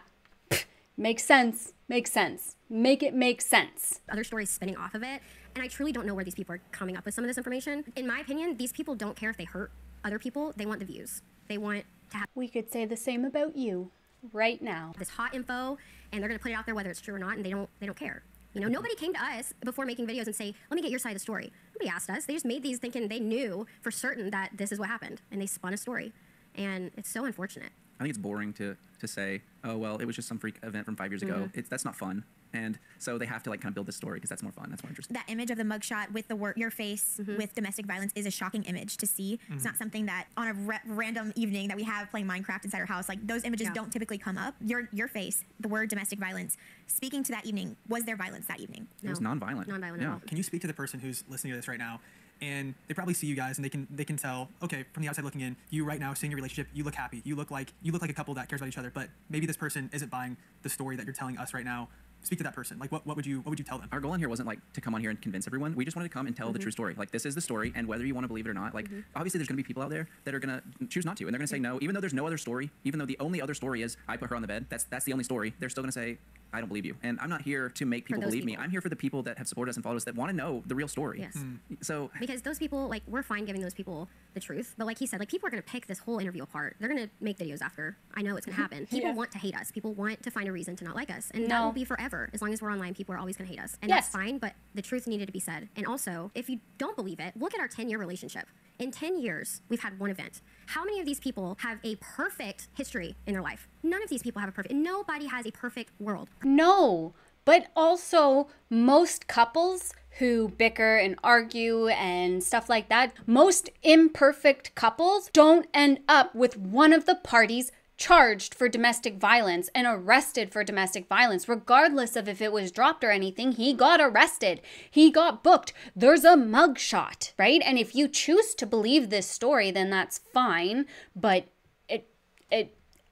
makes sense, makes sense. Make it make sense. other stories spinning off of it, and I truly don't know where these people are coming up with some of this information. In my opinion, these people don't care if they hurt other people. They want the views. They want to have We could say the same about you right now. this hot info, and they're going to put it out there whether it's true or not, and they don't care. You know, nobody came to us before making videos and say, let me get your side of the story. Nobody asked us. They just made these thinking they knew for certain that this is what happened, and they spun a story. And it's so unfortunate. I think it's boring to say, oh, well, it was just some freak event from 5 years ago. That's not fun. And so they have to like kind of build this story because that's more fun. That's more interesting. That image of the mugshot with your face with domestic violence is a shocking image to see. It's not something that on a random evening that we have playing Minecraft inside our house, like those images don't typically come up. Your face, the word domestic violence, speaking to that evening, was there violence that evening? It was nonviolent. Nonviolent at all. Can you speak to the person who's listening to this right now, and they probably see you guys, and they can tell, okay, from the outside looking in, you right now seeing your relationship, you look happy, you look like a couple that cares about each other, but maybe this person isn't buying the story that you're telling us right now. Speak to that person. Like, what would you tell them? Our goal in here wasn't like to come on here and convince everyone. We just wanted to come and tell the true story. Like, this is the story, and whether you want to believe it or not, like, obviously there's going to be people out there that are going to choose not to, and they're going to say no, even though there's no other story, even though the only other story is I put her on the bed. That's the only story. They're still going to say, I don't believe you. And I'm not here to make people believe me. I'm here for the people that have supported us and followed us that want to know the real story. Yes. So Because those people, like, we're fine giving those people the truth. But like he said, like, people are going to pick this whole interview apart. They're going to make videos after. I know it's going to happen. People want to hate us. People want to find a reason to not like us. And that will be forever. As long as we're online, people are always going to hate us. And that's fine, but the truth needed to be said. And also, if you don't believe it, look at our 10-year relationship. In 10 years, we've had one event. How many of these people have a perfect history in their life? None of these people have a perfect. Nobody has a perfect world. No, but also most couples who bicker and argue and stuff like that, most imperfect couples don't end up with one of the parties charged for domestic violence and arrested for domestic violence, regardless of if it was dropped or anything. He got arrested. He got booked. There's a mugshot, right? And if you choose to believe this story, then that's fine. But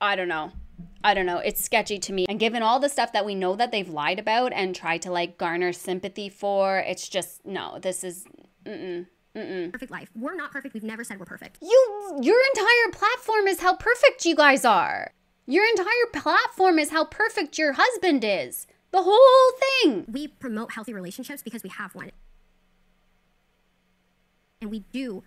I don't know. It's sketchy to me. And given all the stuff that we know that they've lied about and tried to like garner sympathy for, it's just, no, this is, Perfect life. We're not perfect. We've never said we're perfect. Your entire platform is how perfect you guys are. Your entire platform is how perfect your husband is. The whole thing. We promote healthy relationships because we have one. And we do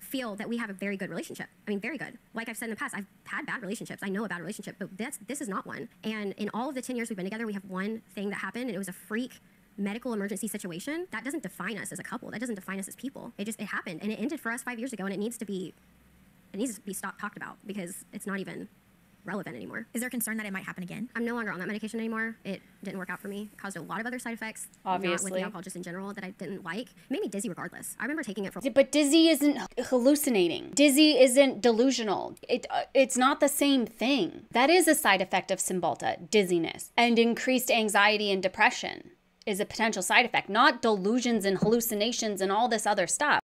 feel that we have a very good relationship. I mean, very good. Like I've said in the past, I've had bad relationships. I know a bad relationship, but this is not one. And in all of the 10 years we've been together, we have one thing that happened, and it was a freak medical emergency situation. That doesn't define us as a couple. That doesn't define us as people. It happened, and it ended for us 5 years ago, and it needs to be talked about because it's not even relevant anymore. Is there concern that it might happen again? I'm no longer on that medication anymore. It didn't work out for me. It caused a lot of other side effects. Obviously. Not with the alcohol, just in general, that I didn't like. It made me dizzy regardless. I remember taking it for... But dizzy isn't hallucinating. Dizzy isn't delusional. It's not the same thing. That is a side effect of Cymbalta, dizziness. And increased anxiety and depression is a potential side effect, not delusions and hallucinations and all this other stuff.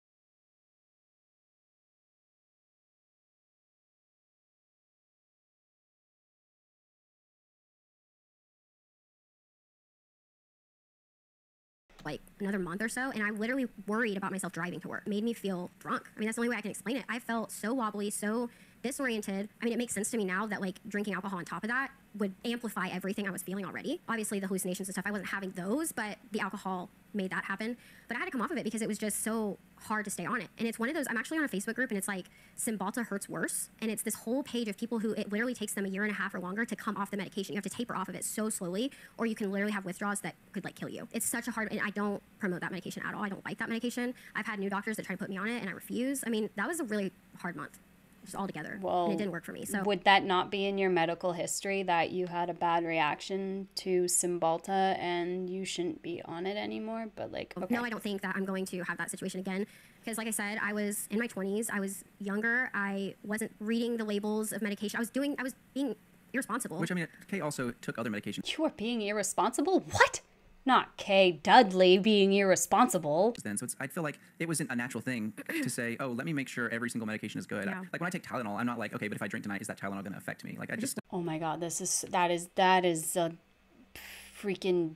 like another month or so, and I literally worried about myself driving to work. It made me feel drunk. I mean, that's the only way I can explain it. I felt so wobbly, so disoriented. I mean, it makes sense to me now that like drinking alcohol on top of that would amplify everything I was feeling already. Obviously the hallucinations and stuff, I wasn't having those, but the alcohol made that happen. But I had to come off of it because it was just so hard to stay on it. And it's one of those, I'm actually on a Facebook group, and it's like Cymbalta hurts worse. And it's this whole page of people who it literally takes them 1.5 years or longer to come off the medication. You have to taper off of it so slowly, or you can literally have withdrawals that could like kill you. It's such a hard, and I don't promote that medication at all. I don't like that medication. I've had new doctors that try to put me on it, and I refuse. I mean, that was a really hard month, just all together. Well, and it didn't work for me. So would that not be in your medical history that you had a bad reaction to Cymbalta and you shouldn't be on it anymore? But like, okay. No, I don't think that I'm going to have that situation again. Because like I said, I was in my 20s. I was younger. I wasn't reading the labels of medication. I was being irresponsible. Which, I mean, Kay also took other medications. You are being irresponsible? What? Not Kay Dudley being irresponsible. Then, so I feel like it wasn't a natural thing to say, oh, let me make sure every single medication is good. Yeah. Like when I take Tylenol, I'm not like, okay, but if I drink tonight, is that Tylenol going to affect me? Like I just Oh my God, that is a freaking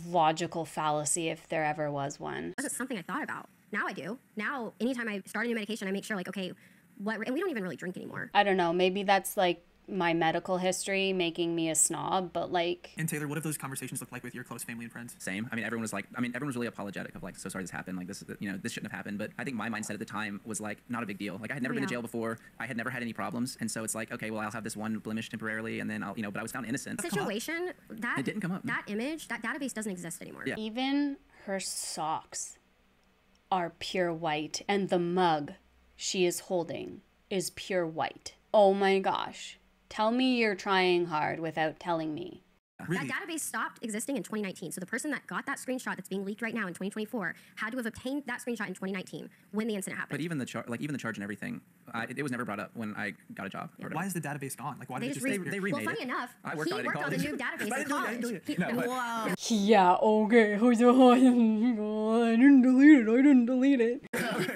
logical fallacy if there ever was one. It wasn't something I thought about. Now I do. Now, anytime I start a new medication, I make sure like, okay, and we don't even really drink anymore. I don't know, maybe that's like my medical history making me a snob, but like... And Taylor, what have those conversations looked like with your close family and friends? same. I mean, everyone was really apologetic of like, so sorry this happened. Like this shouldn't have happened. But I think my mindset at the time was like, not a big deal. Like I had never been to jail before. I had never had any problems. And so it's like, okay, well, I'll have this one blemish temporarily and then I'll, but I was found innocent. Situation, that It didn't come up. That image, that database doesn't exist anymore. Yeah. Even her socks are pure white, and the mug she is holding is pure white. Oh my gosh. Tell me you're trying hard without telling me. Really? That database stopped existing in 2019. So the person that got that screenshot that's being leaked right now in 2024 had to have obtained that screenshot in 2019 when the incident happened. But even the charge and everything, it was never brought up when I got a job. or Why is the database gone? Like, why did They it just just They disappear? remade well, funny it. enough, I worked he on it in worked on the college. new database But I in didn't do it, I didn't college. do it. No, but- Yeah, okay. I didn't delete it.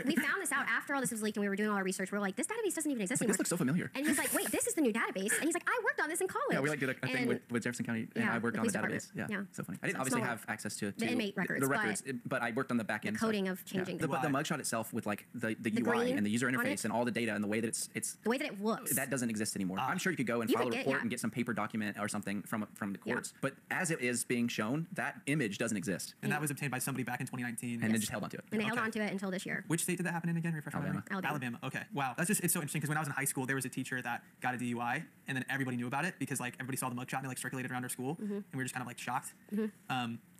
We found this out after all this was leaked and we were doing all our research. We were like, this database doesn't even exist Like, anymore. this looks so familiar. And he's like, wait, this is the new database. And he's like, I worked on this in college. Yeah, we like did a thing And with Jefferson County, and Yeah, I worked the on the police database. department. Yeah, Yeah. so funny. I didn't So obviously small. have access to The inmate records, the records, but I worked on the back end. coding of changing them. But the mugshot itself with like the UI green and the user on interface it. and all the data and the way that it's The way that it looks. that doesn't exist anymore. I'm sure you could go and You file a could get- report yeah. and get some paper document or something from the courts. But as it is being shown, that image doesn't exist, And that was obtained by somebody back in 2019. and they just held onto it. and they held Okay. on to it until this year. Which state did that happen in again? Refresh my memory. Alabama. Okay. Wow. It's so interesting because when I was in high school, there was a teacher that got a DUI, and then everybody knew about it because like everybody saw the mugshot and it like circulated around our school, and we were just kind of like shocked.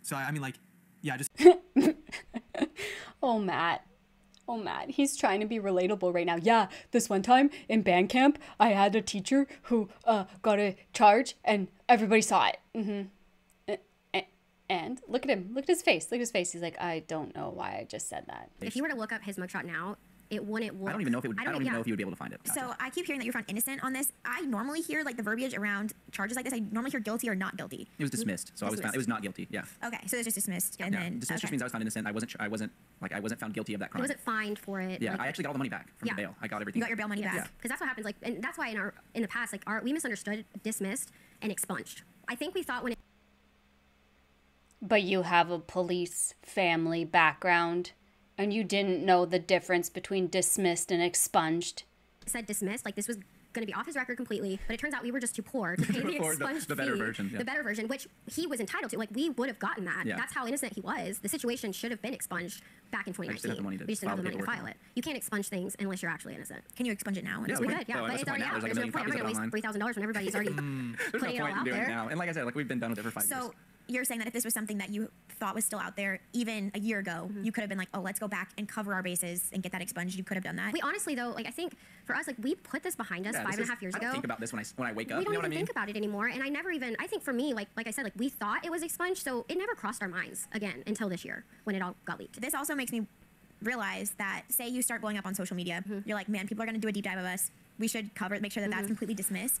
So I mean, like, yeah, just Oh, Matt. Oh, Matt. He's trying to be relatable right now. Yeah, this one time in band camp, I had a teacher who got a charge and everybody saw it. And look at him. Look at his face. Look at his face. He's like, I don't know why I just said that. If you were to look up his mugshot now, it wouldn't look. I don't even know if it would. I don't even know if you would be able to find it. So I keep hearing that you're found innocent on this. I normally hear like the verbiage around charges like this. I normally hear guilty or not guilty. It was dismissed, so I was found. It was not guilty. Yeah. Okay, so it's just dismissed, and Yeah. then Dismissed just means I was found innocent. I wasn't found guilty of that He crime. wasn't fined for it. Yeah, like- I actually got all the money back from Yeah. the bail. I got everything. you got your bail money Yes. back. Because that's what happens. Like, and that's why in the past, like, we misunderstood dismissed and expunged. I think we thought when it But you have a police family background and you didn't know the difference between dismissed and expunged. said dismissed, like this was going to be off his record completely, but it turns out we were just too poor to pay the For the expunged better fee, version, yeah. the better version, which he was entitled to. Like we would have gotten that. Yeah. That's how innocent he was. The situation should have been expunged back in 2019. just didn't have the money to we just didn't have the file money to paperwork file on it. You can't expunge things unless you're actually innocent. Can you expunge it now? Yeah, We we could, yeah, Oh, but that's it's the point already now. out. There's There's like no a point. I'm million going to copies of it waste $3,000 when everybody's already There's putting no it all point in out doing it there. now. And like I said, like we've been done with it for 5 years. So you're saying that if this was something that you thought was still out there, even a year ago, you could have been like, oh, let's go back and cover our bases and get that expunged. You could have done that. We honestly, though, like I think for us, like we put this behind us Yeah, 5.5 years I ago. don't think about this when I wake up. We You don't know what I even mean? think about it anymore. And I never even, I think for me, like I said, like we thought it was expunged, so it never crossed our minds again until this year when it all got leaked. This also makes me realize that, say you start blowing up on social media, you're like, man, people are going to do a deep dive of us. We should cover it, make sure that that's completely dismissed.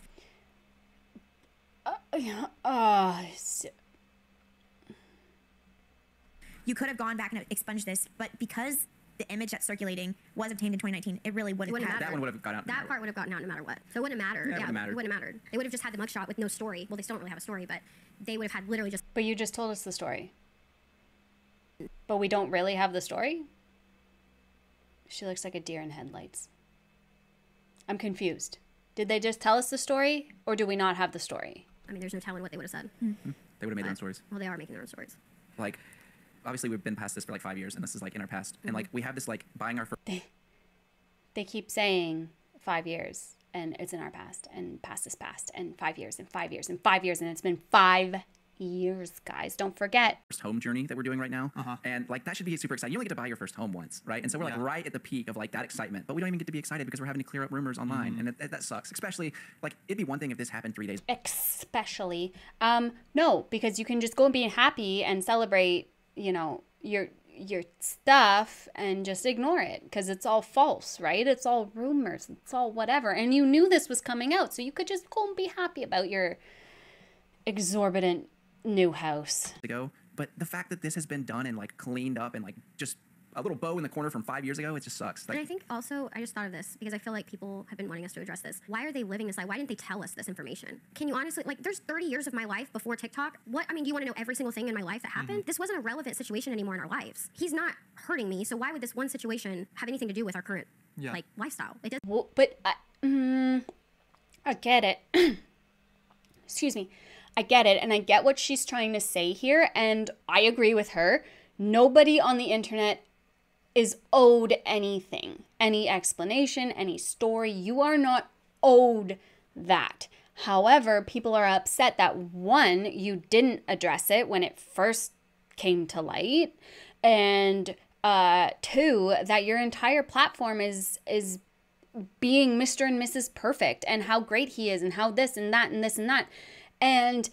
You could have gone back and expunged this, but because the image that's circulating was obtained in 2019, it really wouldn't wouldn't have. That one would have got out. no That matter part would have gotten out no matter what. So it wouldn't have mattered. Yeah, it wouldn't have mattered. It wouldn't have mattered. They would have just had the mugshot with no story. Well, they still don't really have a story, but they would have had literally just. But you just told us the story. But we don't really have the story? She looks like a deer in headlights. I'm confused. Did they just tell us the story, or do we not have the story? I mean, there's no telling what they would have said. They would have made their own stories. Well, they are making their own stories. Like, obviously, we've been past this for like 5 years, and this is like in our past. And like, we have this like buying our first. They keep saying 5 years, and it's in our past, and past is past, and 5 years, and 5 years, and 5 years, and it's been 5 years, guys. Don't forget. home journey that we're doing right now. And like that should be super exciting. You only get to buy your first home once, right? And so we're like right at the peak of like that excitement, but we don't even get to be excited because we're having to clear up rumors online, and that sucks. Especially like it'd be one thing if this happened 3 days. Especially. No, because you can just go and be happy and celebrate, you know, your stuff and just ignore it because it's all false, right? It's all rumors. It's all whatever. And you knew this was coming out, so you could just go and be happy about your exorbitant new house. But the fact that this has been done and like cleaned up and like just a little bow in the corner from 5 years ago, it just sucks. Like, and I think also, I just thought of this because I feel like people have been wanting us to address this. Why are they living this life? Why didn't they tell us this information? Can you honestly, like, there's 30 years of my life before TikTok. What, I mean, do you want to know every single thing in my life that happened? This wasn't a relevant situation anymore in our lives. He's not hurting me, so why would this one situation have anything to do with our current, like, lifestyle? It does. Well, but I get it. Excuse me. I get it, and I get what she's trying to say here, and I agree with her. Nobody on the internet is owed anything, any explanation, any story. You are not owed that. However, people are upset that one, you didn't address it when it first came to light, and two, that your entire platform is being Mr. and Mrs. Perfect and how great he is and how this and that and this and that. And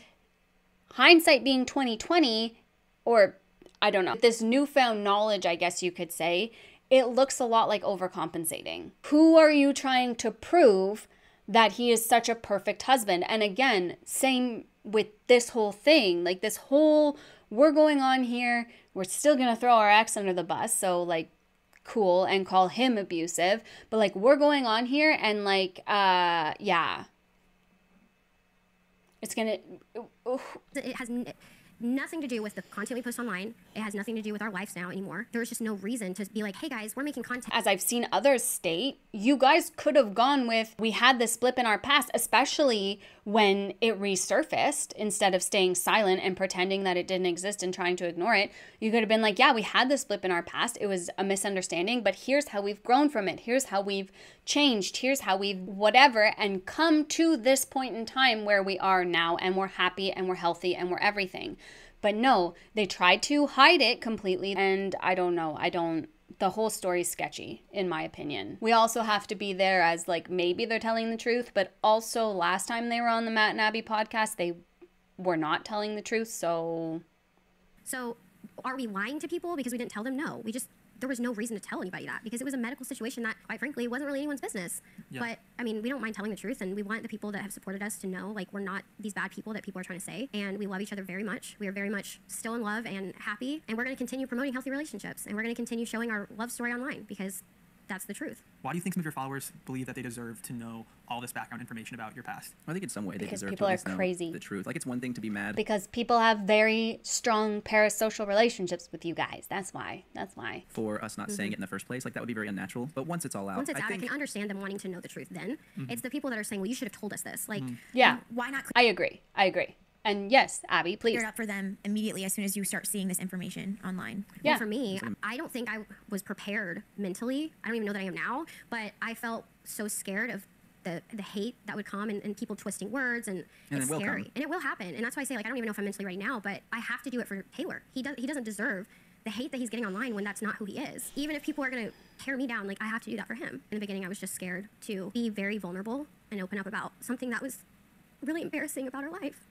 hindsight being 2020, or I don't know, this newfound knowledge, I guess you could say, it looks a lot like overcompensating. Who are you trying to prove that he is such a perfect husband? And again, same with this whole thing, like this whole, we're going on here, we're still gonna throw our ex under the bus, so like, cool, and call him abusive, but like, we're going on here and like, yeah. It's gonna... It has nothing to do with the content we post online. It has nothing to do with our lives now anymore. There's just no reason to be like, hey guys, we're making content. As I've seen others state, you guys could have gone with, we had this blip in our past, especially when it resurfaced, instead of staying silent and pretending that it didn't exist and trying to ignore it. You could have been like, yeah, we had this blip in our past. It was a misunderstanding, but here's how we've grown from it. Here's how we've changed. Here's how we've whatever, and come to this point in time where we are now, and we're happy and we're healthy and we're everything. But no, they tried to hide it completely, and I don't know. The whole story's sketchy, in my opinion. We also have to be there as like, maybe they're telling the truth, but also last time they were on the Matt and Abby podcast, they were not telling the truth, so... So are we lying to people because we didn't tell them? No, there was no reason to tell anybody that because it was a medical situation that, quite frankly, wasn't really anyone's business. Yeah. But, I mean, we don't mind telling the truth, and we want the people that have supported us to know, like, we're not these bad people that people are trying to say, and we love each other very much. We are very much still in love and happy, and we're going to continue promoting healthy relationships, and we're going to continue showing our love story online because that's the truth. Why do you think some of your followers believe that they deserve to know all this background information about your past? I think in some way they Because deserve people to are at least know crazy. the truth. Like, it's one thing to be mad. Because people have very strong parasocial relationships with you guys. That's why. For us not saying it in the first place, like that would be very unnatural. But once it's all out, once it's out, I can understand them wanting to know the truth then. It's the people that are saying, well, you should have told us this. Like, yeah. Why not I agree. And yes, Abby, please. clear it up for them immediately as soon as you start seeing this information online? Yeah. Well, for me, I don't think I was prepared mentally. I don't even know that I am now, but I felt so scared of the hate that would come and people twisting words, and it's scary. And it will happen. And that's why I say, like, I don't even know if I'm mentally ready now, but I have to do it for Taylor. He doesn't deserve the hate that he's getting online when that's not who he is. Even if people are going to tear me down, like, I have to do that for him. In the beginning, I was just scared to be very vulnerable and open up about something that was really embarrassing about our life.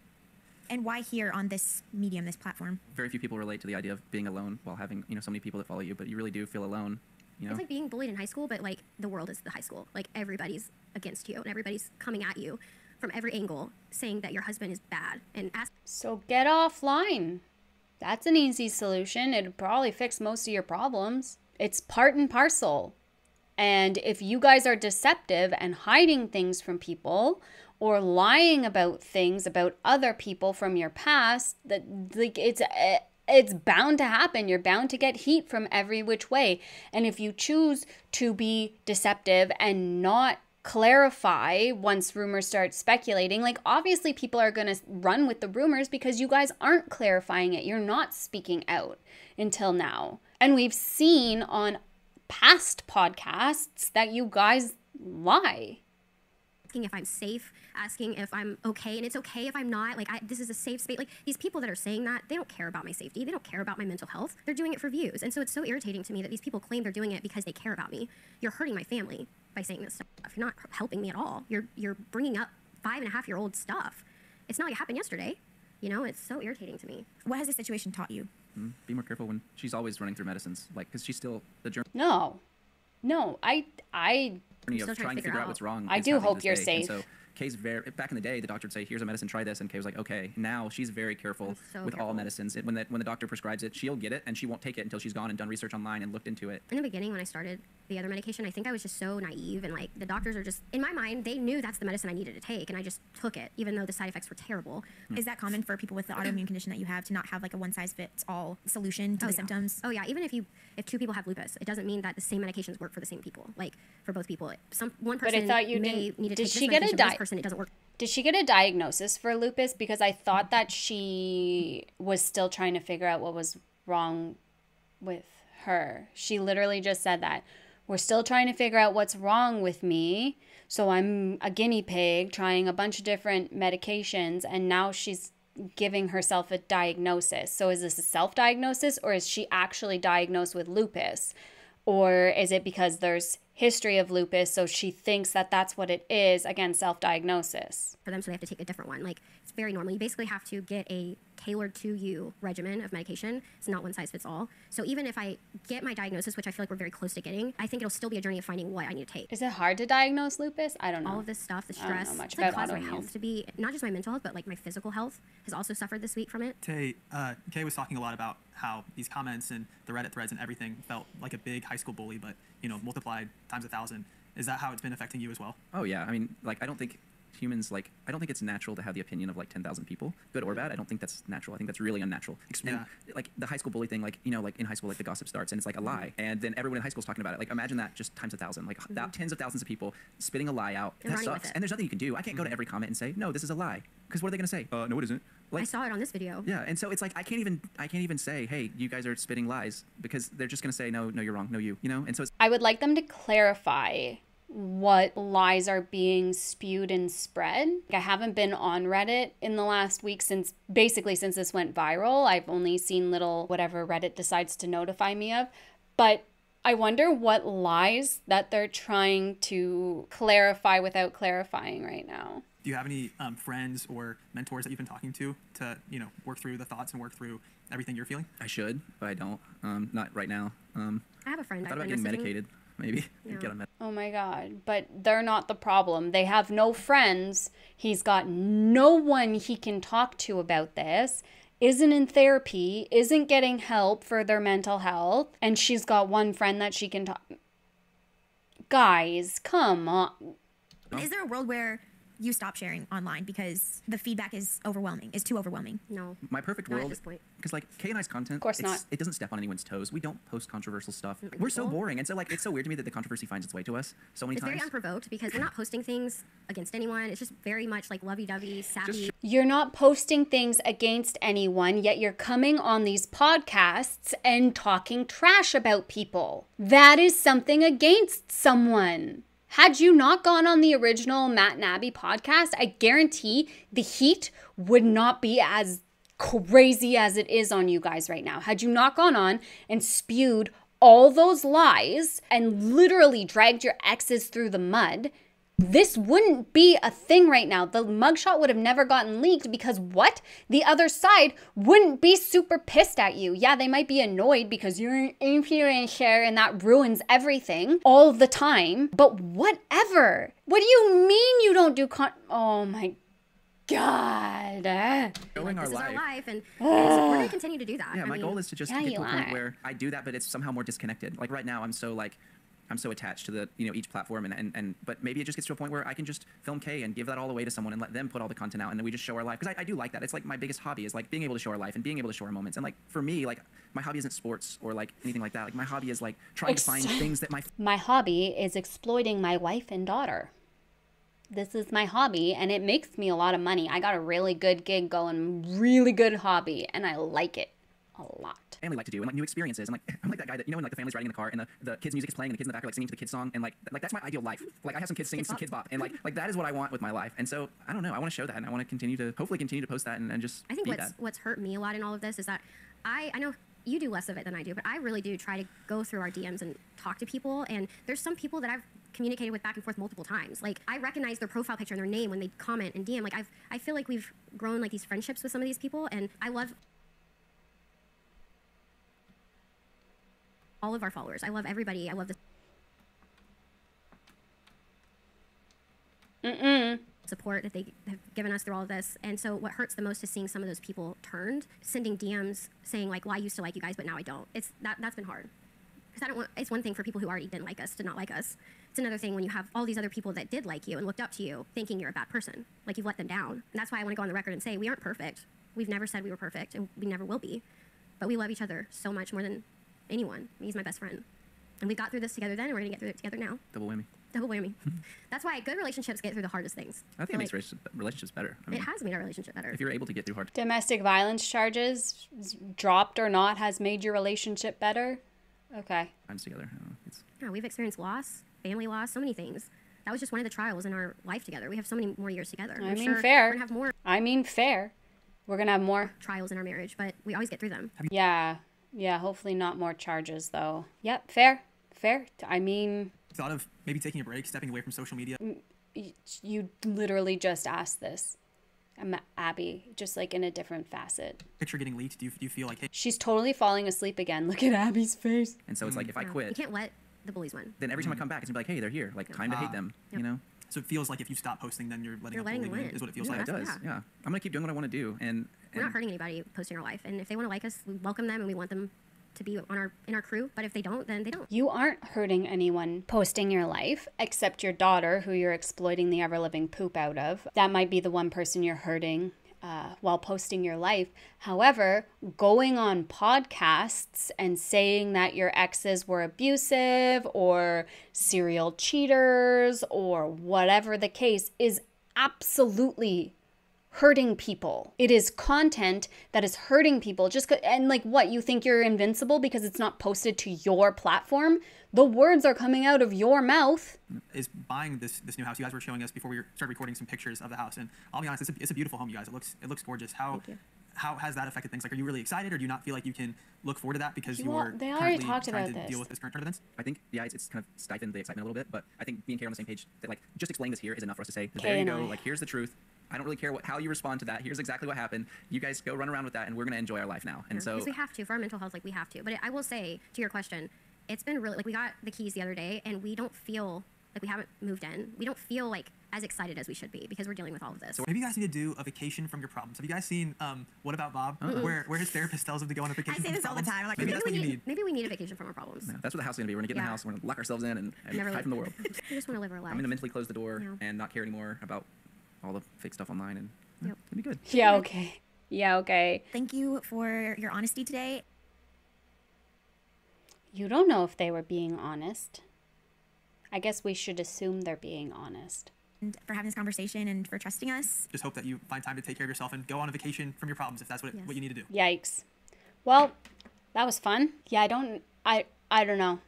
And why here on this medium, this platform? Very few people relate to the idea of being alone while having, so many people that follow you, but you really do feel alone, It's like being bullied in high school, but like the world is the high school. Like everybody's against you and everybody's coming at you from every angle saying that your husband is bad and So get offline. That's an easy solution. It'd probably fix most of your problems. It's part and parcel. And if you guys are deceptive and hiding things from people, or lying about things about other people from your past, that like it's bound to happen. You're bound to get heat from every which way. And if you choose to be deceptive and not clarify once rumors start speculating, like obviously people are going to run with the rumors because you guys aren't clarifying it. You're not speaking out until now. And we've seen on past podcasts that you guys lie. Asking if I'm safe, asking if I'm okay, and it's okay if I'm not. Like, this is a safe space. Like, these people that are saying that, they don't care about my safety. They don't care about my mental health. They're doing it for views. And so it's so irritating to me that these people claim they're doing it because they care about me. You're hurting my family by saying this stuff. You're not helping me at all. You're bringing up 5.5-year-old stuff. It's not like it happened yesterday. It's so irritating to me. What has this situation taught you? Be more careful when she's always running through medicines, like, because she's still the journey No, I of trying to figure out what's wrong. I is do happening hope this you're day. safe. And so Kay's back in the day, the doctor would say, here's a medicine, try this, and Kay was like, okay. Now she's very careful with all medicines. When the doctor prescribes it, she'll get it, and she won't take it until she's gone and done research online and looked into it. In the beginning, when I started the other medication, I think I was just so naive, and like the doctors are just, in my mind, they knew that's the medicine I needed to take, and I just took it, even though the side effects were terrible. Is that common for people with the autoimmune condition that you have to not have like a one-size-fits-all solution to the symptoms? Oh yeah, even if two people have lupus, it doesn't mean that the same medications work for the same people. Like for both people, one person But I thought you may need to did take she this get a medication, but this person it doesn't work. Did she get a diagnosis for lupus? Because I thought that she was still trying to figure out what was wrong with her. She literally just said that. We're still trying to figure out what's wrong with me. So I'm a guinea pig trying a bunch of different medications, and now she's giving herself a diagnosis. So is this a self-diagnosis, or is she actually diagnosed with lupus? Or is it because there's history of lupus, so she thinks that that's what it is, again, self-diagnosis? For them, so they have to take a different one. Like, it's very normal. You basically have to get a tailored to you regimen of medication. It's not one size fits all. So even if I get my diagnosis, which I feel like we're very close to getting, I think it'll still be a journey of finding what I need to take. Is it hard to diagnose lupus? I don't know. All of this stuff, the I don't stress, know much it's like about caused my autoimmune. health to be, not just my mental health, but like my physical health has also suffered this week from it. Kay was talking a lot about how these comments and the Reddit threads and everything felt like a big high school bully, but multiplied times 1,000. Is that how it's been affecting you as well? Oh yeah, I mean, like, I don't think humans, like, I don't think it's natural to have the opinion of like 10,000 people, good or bad. I don't think that's natural. I think that's really unnatural. And, like the high school bully thing, like, like in high school, like the gossip starts and it's like a lie, and then everyone in high school is talking about it. Like, imagine that just times 1,000, like tens of thousands of people spitting a lie out. And that sucks. And there's nothing you can do. I can't go to every comment and say, no, this is a lie, because what are they gonna say? No, it isn't. Like, I saw it on this video. Yeah, and so it's like I can't even say, hey, you guys are spitting lies, because they're just gonna say, no, you're wrong, no, you know. And so it's, I would like them to clarify what lies are being spewed and spread. I haven't been on Reddit in the last week since this went viral. I've only seen little whatever Reddit decides to notify me of. But I wonder what lies that they're trying to clarify without clarifying right now. Do you have any friends or mentors that you've been talking to work through the thoughts and work through everything you're feeling? I should, but I don't. Not right now. I have a friend. I thought about getting medicated, maybe. Yeah. Get on Oh my God. But they're not the problem. They have no friends. He's got no one he can talk to about this. Isn't in therapy, isn't getting help for their mental health. And she's got one friend that she can talk. Guys, come on. Is there a world where you stop sharing online because the feedback is too overwhelming? No. My perfect Not at world, this point. because like Kay and I's content, Of course not. It doesn't step on anyone's toes. We don't post controversial stuff. We're so boring, and so like it's so weird to me that the controversy finds its way to us so many It's times. very unprovoked because we're not posting things against anyone. It's just very much like lovey-dovey, sappy. You're not posting things against anyone, yet you're coming on these podcasts and talking trash about people. That is something against someone. Had you not gone on the original Matt and Abby podcast, I guarantee the heat would not be as crazy as it is on you guys right now. Had you not gone on and spewed all those lies and literally dragged your exes through the mud, this wouldn't be a thing right now. The mugshot would have never gotten leaked because what? The other side wouldn't be super pissed at you. Yeah, they might be annoyed because you're an influencer and that ruins everything all the time. But whatever. What do you mean you don't do oh my God. Showing This is our life. life, and we're going to continue to do that. Yeah, I my mean, goal is to just Yeah, get you to a point are. where I do that, but it's somehow more disconnected. Like right now, I'm so attached to the each platform, and but maybe it just gets to a point where I can just film Kay and give that all away to someone and let them put all the content out, and then we just show our life, because I do like that. It's like my biggest hobby is like being able to show our life and being able to show our moments. And like for me, like my hobby isn't sports or like anything like that. Like my hobby is like trying to find things that My hobby is exploiting my wife and daughter. This is my hobby, and it makes me a lot of money. I got a really good gig going, really good hobby, and I like it a lot. family like to do, and like new experiences. And like I'm like that guy that when like the family's riding in the car and the kids' music is playing and the kids in the back are like singing to the kids' song, and like that's my ideal life. Like I have some kids singing some kids bop, and like that is what I want with my life. And so I don't know, I want to show that, and I want to hopefully continue to post that and just I think be what's hurt me a lot in all of this is that I know you do less of it than I do, but I really do try to go through our DMs and talk to people. And there's some people that I've communicated with back and forth multiple times. Like I recognize their profile picture and their name when they comment and DM. Like I feel like we've grown like these friendships with some of these people, and I love all of our followers. I love everybody. I love the support that they have given us through all of this. And so what hurts the most is seeing some of those people turned, sending DMs saying like, well, I used to like you guys, but now I don't. That's been hard. Because I don't want, it's one thing for people who already didn't like us to not like us. It's another thing when you have all these other people that did like you and looked up to you thinking you're a bad person. Like you've let them down. And that's why I want to go on the record and say we aren't perfect. We've never said we were perfect and we never will be. But we love each other so much more than anyone. He's my best friend. And we got through this together then and we're going to get through it together now. Double whammy. Double whammy. That's why good relationships get through the hardest things. I think it makes relationships better. I mean, it has made our relationship better. If you're able to get through hard Domestic violence charges, dropped or not, has made your relationship better? Okay. times together. Yeah, we've experienced loss, family loss, so many things. That was just one of the trials in our life together. We have so many more years together. I I'm mean, sure fair. We're going to have more I mean, fair. We're going to have more trials in our marriage, but we always get through them. Yeah. Yeah, hopefully not more charges, though. Yep, fair. Fair. I mean... Thought of maybe taking a break, stepping away from social media? You literally just asked this. I'm Abby, just like in a different facet. Picture getting leaked. Do you feel like, hey... She's totally falling asleep again. Look at Abby's face. And so it's like, if I You quit, can't let the bullies win. then every time I come back, it's gonna be like, hey, they're here. Like, time to hate them, Yep. you know? So it feels like if you stop posting, then you're letting You're a letting bully them win, win. is what it feels Yeah, like. It does, yeah. I'm gonna keep doing what I want to do, and We're not hurting anybody posting our life. And if they want to like us, we welcome them and we want them to be in our crew. But if they don't, then they don't. You aren't hurting anyone posting your life, except your daughter, who you're exploiting the ever-living poop out of. That might be the one person you're hurting while posting your life. However, going on podcasts and saying that your exes were abusive or serial cheaters or whatever the case is absolutely hurting people. It is content that is hurting people. And like, what, you think you're invincible because it's not posted to your platform? The words are coming out of your mouth. Is buying this new house. You guys were showing us before we started recording some pictures of the house, and I'll be honest, it's a beautiful home, you guys. It looks gorgeous. How has that affected things? Like, are you really excited, or do you not feel like you can look forward to that because They you're already currently talked trying about to this. deal with this current turn of events? I think, yeah, it's kind of stifled the excitement a little bit, but I think me and Kay are on the same page that, like, just explaining this here is enough for us to say, Kay there you and go, I. like, here's the truth. I don't really care how you respond to that. Here's exactly what happened. You guys go run around with that, and we're going to enjoy our life now. And so... Because we have to. For our mental health, like, we have to. But I will say, to your question, it's been really, like, we got the keys the other day, and we don't feel like we haven't moved in. We don't feel, like, as excited as we should be because we're dealing with all of this. So maybe you guys need to do a vacation from your problems. Have you guys seen What About Bob, where his therapist tells him to go on a vacation I say from his this all the problems? time. I'm like, Maybe that's what you need. Maybe we need a vacation from our problems. Yeah, that's what the house is going to be. We're going to get in the Yeah. house, we're going to lock ourselves in and Never hide from the world. We just want to live our life. I'm going to mentally close the door Yeah. and not care anymore about all the fake stuff online, and Yep. it'll be good. Yeah, okay. Yeah, okay. Thank you for your honesty today. You don't know if they were being honest. I guess we should assume they're being honest. And for having this conversation and for trusting us. Just hope that you find time to take care of yourself and go on a vacation from your problems if that's what you need to do. Yikes. Well, that was fun. Yeah, I don't know.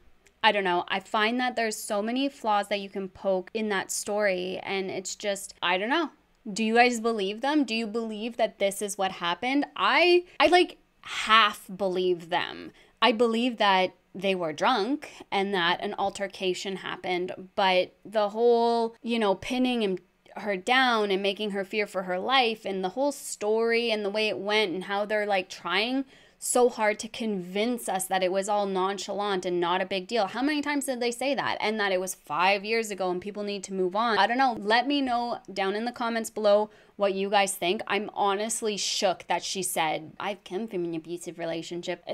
I don't know. I find that there's so many flaws that you can poke in that story, and it's just, I don't know. Do you guys believe them? Do you believe that this is what happened? I like half believe them. I believe that they were drunk and that an altercation happened, but the whole, pinning her down and making her fear for her life and the whole story and the way it went and how they're like trying so hard to convince us that it was all nonchalant and not a big deal. How many times did they say that? And that it was 5 years ago and people need to move on. I don't know. Let me know down in the comments below what you guys think. I'm honestly shook that she said, I've come from an abusive relationship.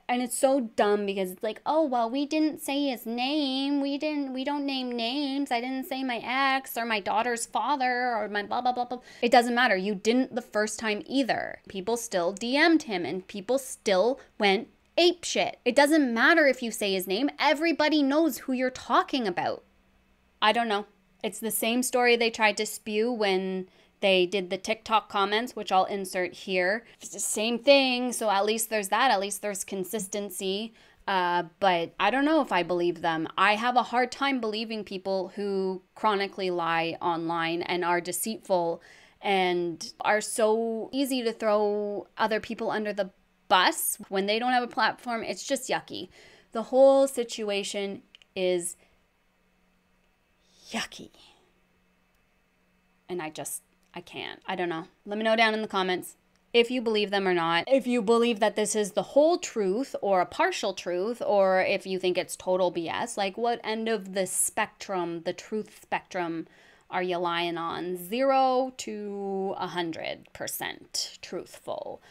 And it's so dumb because it's like, oh, well, we didn't say his name. We don't name names. I didn't say my ex or my daughter's father or my blah, blah, blah, blah. It doesn't matter. You didn't the first time either. People still DM'd him and people still went apeshit. It doesn't matter if you say his name. Everybody knows who you're talking about. I don't know. It's the same story they tried to spew when they did the TikTok comments, which I'll insert here. It's the same thing, so at least there's that. At least there's consistency. But I don't know if I believe them. I have a hard time believing people who chronically lie online and are deceitful and are so easy to throw other people under the bus when they don't have a platform. It's just yucky. The whole situation is yucky. And I can't. I don't know. Let me know down in the comments. if you believe them or not, if you believe that this is the whole truth or a partial truth, or if you think it's total BS, like what end of the spectrum, the truth spectrum, are you lying on? 0 to 100% truthful.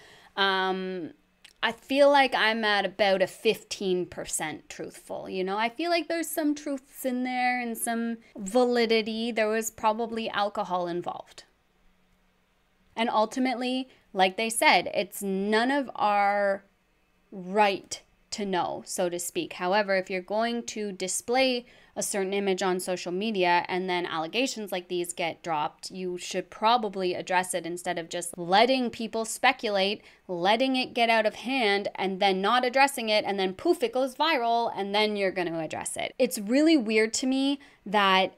I feel like I'm at about a 15% truthful. You know, I feel like there's some truths in there and some validity. There was probably alcohol involved. And ultimately, like they said, it's none of our right to know, so to speak. However, if you're going to display a certain image on social media and then allegations like these get dropped, you should probably address it instead of just letting people speculate, letting it get out of hand, and then not addressing it, and then poof, it goes viral, and then you're going to address it. It's really weird to me that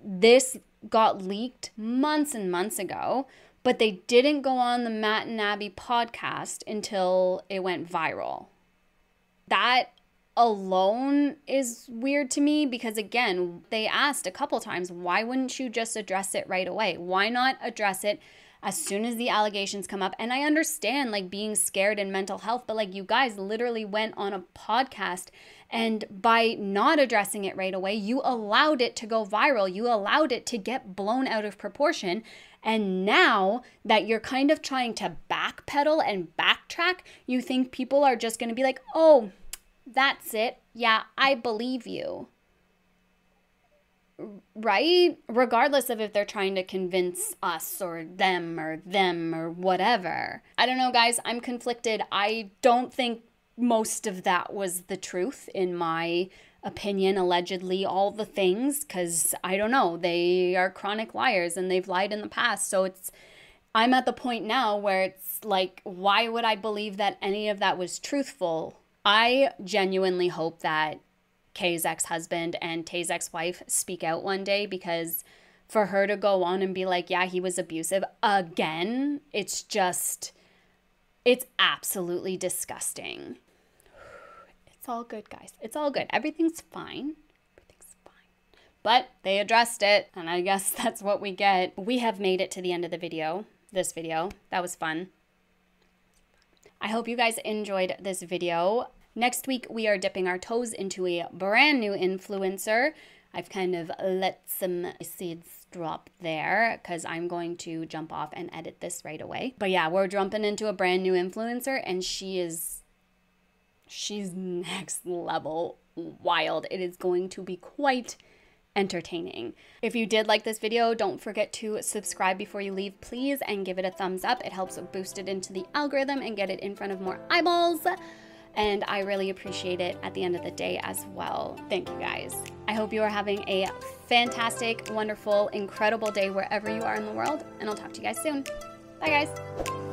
this got leaked months and months ago, but they didn't go on the Matt and Abby podcast until it went viral. That alone is weird to me because, again, they asked a couple times, why wouldn't you just address it right away? Why not address it as soon as the allegations come up? And I understand like being scared and mental health, but like you guys literally went on a podcast, and by not addressing it right away, you allowed it to go viral. You allowed it to get blown out of proportion. And now that you're kind of trying to backpedal and backtrack, you think people are just going to be like, oh, that's it. Yeah, I believe you. Right? Regardless of if they're trying to convince us or them or whatever. I don't know, guys. I'm conflicted. I don't think most of that was the truth, in my opinion, allegedly, all the things, because I don't know, they are chronic liars and they've lied in the past. So I'm at the point now where it's like, why would I believe that any of that was truthful? I genuinely hope that Kay's ex-husband and Tay's ex-wife speak out one day, because for her to go on and be like, yeah, he was abusive again, it's absolutely disgusting. It's all good, guys. It's all good. Everything's fine. Everything's fine. But they addressed it, and I guess that's what we get. We have made it to the end of the video. This video. That was fun. I hope you guys enjoyed this video. Next week, we are dipping our toes into a brand new influencer. I've kind of let some seeds drop there because I'm going to jump off and edit this right away. But yeah, we're jumping into a brand new influencer, and she's next level wild. It is going to be quite entertaining. If you did like this video, don't forget to subscribe before you leave, please, and give it a thumbs up. It helps boost it into the algorithm and get it in front of more eyeballs. And I really appreciate it at the end of the day as well. Thank you guys. I hope you are having a fantastic, wonderful, incredible day wherever you are in the world, and I'll talk to you guys soon. Bye guys.